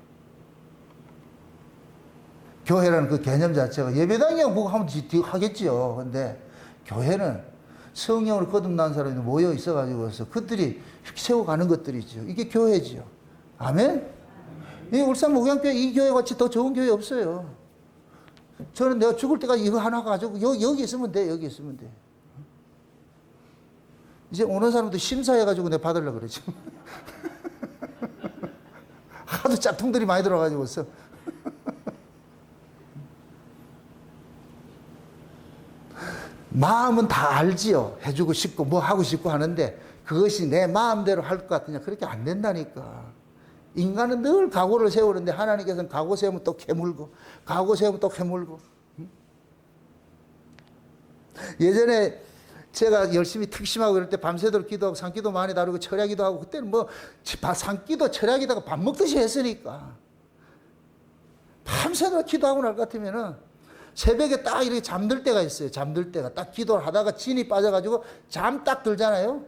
교회라는 그 개념 자체가 예배당이야 뭐 하면 하겠지요. 근데 교회는 성령을 거듭난 사람이 모여 있어가지고서 그들이 세워가는 것들이죠. 이게 교회지요. 아멘? 이 울산 목양교회 이 교회 같이 더 좋은 교회 없어요. 저는 내가 죽을 때까지 이거 하나 가지고 여기 있으면 돼. 여기 있으면 돼. 이제 오는 사람도 심사해가지고 내가 받으려고 그러지. 하도 짝퉁들이 많이 들어가지고서. 마음은 다 알지요. 해주고 싶고 뭐 하고 싶고 하는데 그것이 내 마음대로 할 것 같으냐. 그렇게 안 된다니까. 인간은 늘 각오를 세우는데 하나님께서는 각오 세우면 또 캐물고 각오 세우면 또 캐물고. 예전에 제가 열심히 특심하고 이럴 때 밤새도록 기도하고 산기도 많이 다루고 철야기도 하고 그때는 뭐 산기도 철야기다가 밥 먹듯이 했으니까 밤새도록 기도하고 날 것 같으면은 새벽에 딱 이렇게 잠들 때가 있어요. 잠들 때가 딱 기도를 하다가 진이 빠져가지고 잠 딱 들잖아요.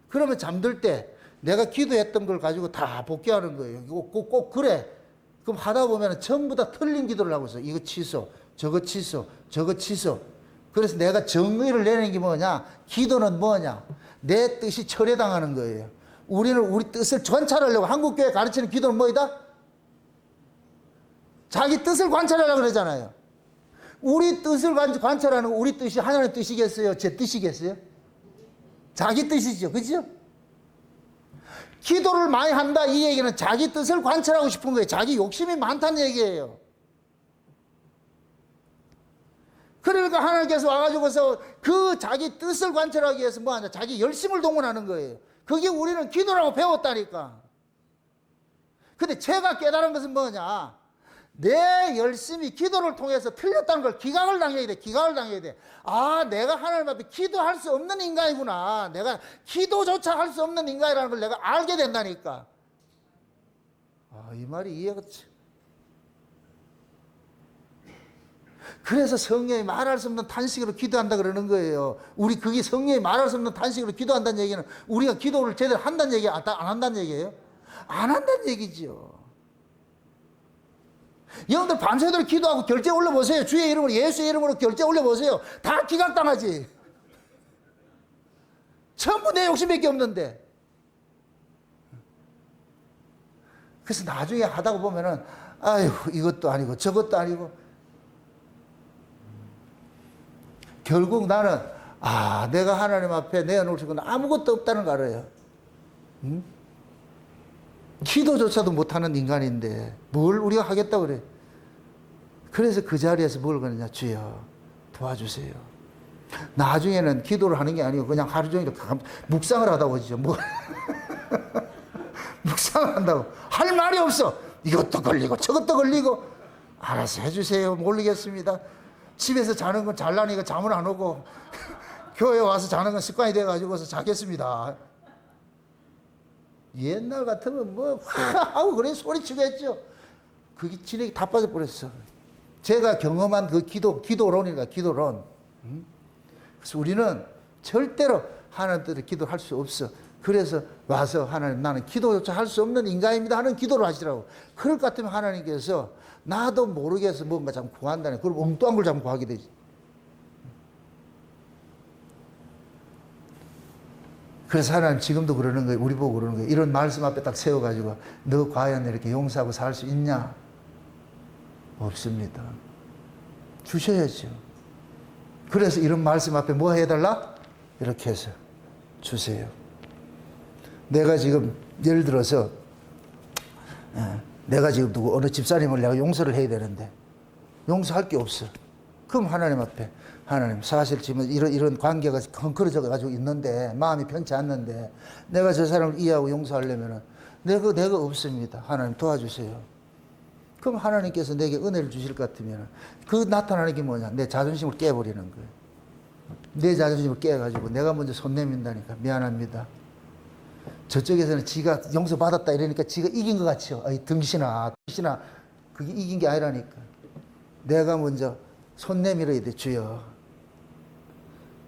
그러면 잠들 때 내가 기도했던 걸 가지고 다 복귀하는 거예요. 꼭 그래. 그럼 하다 보면 전부 다 틀린 기도를 하고 있어. 이거 취소, 저거 취소, 저거 취소. 그래서 내가 정의를 내는 게 뭐냐? 기도는 뭐냐? 내 뜻이 철회당하는 거예요. 우리는 우리 뜻을 관찰하려고 한국교회 가르치는 기도는 뭐이다? 자기 뜻을 관찰하려고 그러잖아요. 우리 뜻을 관찰하는 거 우리 뜻이 하나님의 뜻이겠어요? 제 뜻이겠어요? 자기 뜻이죠. 그죠? 기도를 많이 한다 이 얘기는 자기 뜻을 관찰하고 싶은 거예요. 자기 욕심이 많다는 얘기예요. 그러니까 하나님께서 와가지고서 그 자기 뜻을 관찰하기 위해서 뭐 하냐? 자기 열심을 동원하는 거예요. 그게 우리는 기도라고 배웠다니까. 근데 제가 깨달은 것은 뭐냐? 내 열심히 기도를 통해서 틀렸다는 걸 기각을 당해야 돼. 기각을 당해야 돼. 아, 내가 하나님 앞에 기도할 수 없는 인간이구나. 내가 기도조차 할 수 없는 인간이라는 걸 내가 알게 된다니까. 아, 이 말이 이해가 그래서 성령이 말할 수 없는 탄식으로 기도한다 그러는 거예요. 우리 그게 성령이 말할 수 없는 탄식으로 기도한다는 얘기는 우리가 기도를 제대로 한다는 얘기 안 한다는 얘기예요? 안 한다는 얘기죠. 여러분들 밤새도록 기도하고 결제 올려보세요. 주의 이름으로 예수의 이름으로 결제 올려보세요. 다 기각당하지. 전부 내 욕심밖에 없는데. 그래서 나중에 하다가 보면은 아유 이것도 아니고 저것도 아니고 결국 나는 내가 하나님 앞에 내어놓을 수 있는 아무것도 없다는 걸 알아요. 응? 기도조차도 못하는 인간인데 뭘 우리가 하겠다고 그래. 그래서 그 자리에서 뭘 그러냐. 주여 도와주세요. 나중에는 기도를 하는 게 아니고 그냥 하루 종일 묵상을 하다 보죠. 뭐 묵상을 한다고 할 말이 없어. 이것도 걸리고 저것도 걸리고. 알아서 해주세요. 모르겠습니다. 집에서 자는 건 잘나니까 잠을 안 오고 교회 와서 자는 건 습관이 돼가지고서 자겠습니다. 옛날 같으면 뭐 하고 그래 소리치고 했죠. 그게 진액이 다 빠져버렸어. 제가 경험한 그 기도론이니까 기도론. 그래서 우리는 절대로 하나님 뜻을 기도할 수 없어. 그래서 와서 하나님 나는 기도조차 할 수 없는 인간입니다 하는 기도를 하시라고. 그럴 것 같으면 하나님께서 나도 모르게 해서 뭔가 참 구한다네. 그럼 엉뚱한 걸 참 구하게 되지. 그래서 하나님 지금도 그러는 거예요. 우리 보고 그러는 거예요. 이런 말씀 앞에 딱 세워가지고 너 과연 이렇게 용서하고 살 수 있냐? 없습니다. 주셔야죠. 그래서 이런 말씀 앞에 뭐 해달라? 이렇게 해서 주세요. 내가 지금 예를 들어서 내가 지금 누구 어느 집사님을 내가 용서를 해야 되는데 용서할 게 없어. 그럼 하나님 앞에 하나님 사실 지금 이런 관계가 헝클어져 가지고 있는데 마음이 편치 않는데 내가 저 사람을 이해하고 용서하려면은 내가 없습니다. 하나님 도와주세요. 그럼 하나님께서 내게 은혜를 주실 것 같으면 그 나타나는 게 뭐냐? 내 자존심을 깨버리는 거예요. 내 자존심을 깨가지고 내가 먼저 손 내민다니까 미안합니다. 저쪽에서는 지가 용서받았다 이러니까 지가 이긴 것 같죠. 어이 등신아. 그게 이긴 게 아니라니까. 내가 먼저 손 내밀어야 돼, 주여.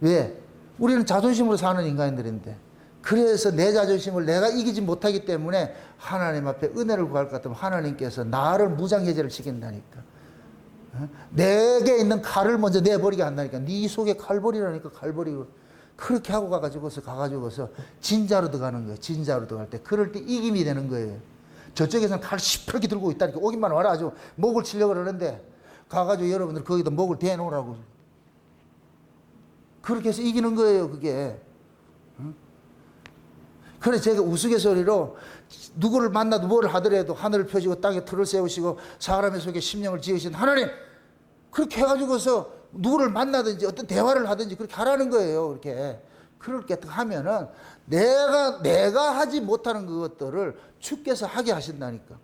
왜? 우리는 자존심으로 사는 인간들인데, 그래서 내 자존심을 내가 이기지 못하기 때문에 하나님 앞에 은혜를 구할 것 같으면 하나님께서 나를 무장해제를 시킨다니까. 내게 있는 칼을 먼저 내버리게 한다니까. 네 속에 칼버리라니까. 칼버리고 그렇게 하고 가가지고서 진자로 들어가는 거예요. 진자로 들어갈 때 그럴 때 이김이 되는 거예요. 저쪽에서는 칼 시퍼렇게 들고 있다니까. 오기만 와라. 아주 목을 치려고 그러는데 가가지고 여러분들 거기다 목을 대놓으라고. 그렇게 해서 이기는 거예요, 그게. 그래서 제가 우스갯소리로 누구를 만나도 뭘 하더라도 하늘을 펴시고 땅에 틀을 세우시고 사람의 속에 심령을 지으신 하나님, 그렇게 해가지고서 누구를 만나든지 어떤 대화를 하든지 그렇게 하라는 거예요. 그렇게 하면은 내가 하지 못하는 그것들을 주께서 하게 하신다니까.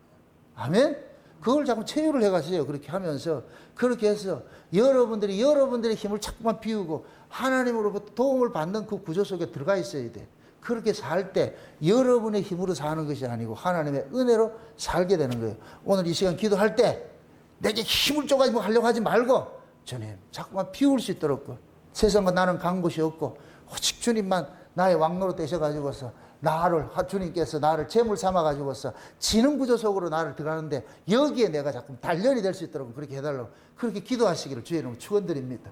아멘? 그걸 자꾸 체유를 해가세요. 그렇게 하면서, 그렇게 해서 여러분들이 여러분들의 힘을 자꾸만 비우고 하나님으로부터 도움을 받는 그 구조 속에 들어가 있어야 돼. 그렇게 살 때 여러분의 힘으로 사는 것이 아니고 하나님의 은혜로 살게 되는 거예요. 오늘 이 시간 기도할 때 내게 힘을 줘가지고 하려고 하지 말고, 주님 자꾸만 비울 수 있도록, 세상과 나는 간 곳이 없고 오직 주님만 나의 왕로로 되셔가지고서 주님께서 나를 제물 삼아가지고서 지는 구조 속으로 나를 들어가는데 여기에 내가 자꾸 단련이 될 수 있도록 그렇게 해달라고, 그렇게 기도하시기를 주의 이름으로 축원드립니다.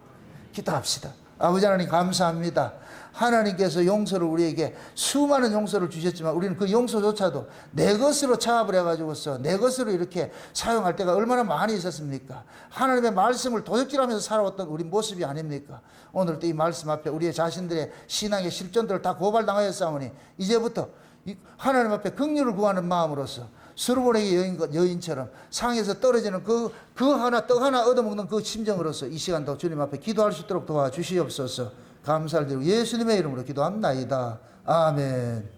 기도합시다. 아버지 하나님 감사합니다. 하나님께서 용서를 우리에게 수많은 용서를 주셨지만 우리는 그 용서조차도 내 것으로 차압을 해가지고서 내 것으로 이렇게 사용할 때가 얼마나 많이 있었습니까? 하나님의 말씀을 도적질하면서 살아왔던 우리 모습이 아닙니까? 오늘 또 이 말씀 앞에 우리의 자신들의 신앙의 실존들을 다 고발당하였사오니 이제부터 하나님 앞에 긍휼을 구하는 마음으로서 수르보네의 여인처럼 상에서 떨어지는 그 하나 떡 하나 얻어먹는 그 심정으로서 이 시간도 주님 앞에 기도할 수 있도록 도와주시옵소서. 감사를 드리고 예수님의 이름으로 기도합나이다. 아멘.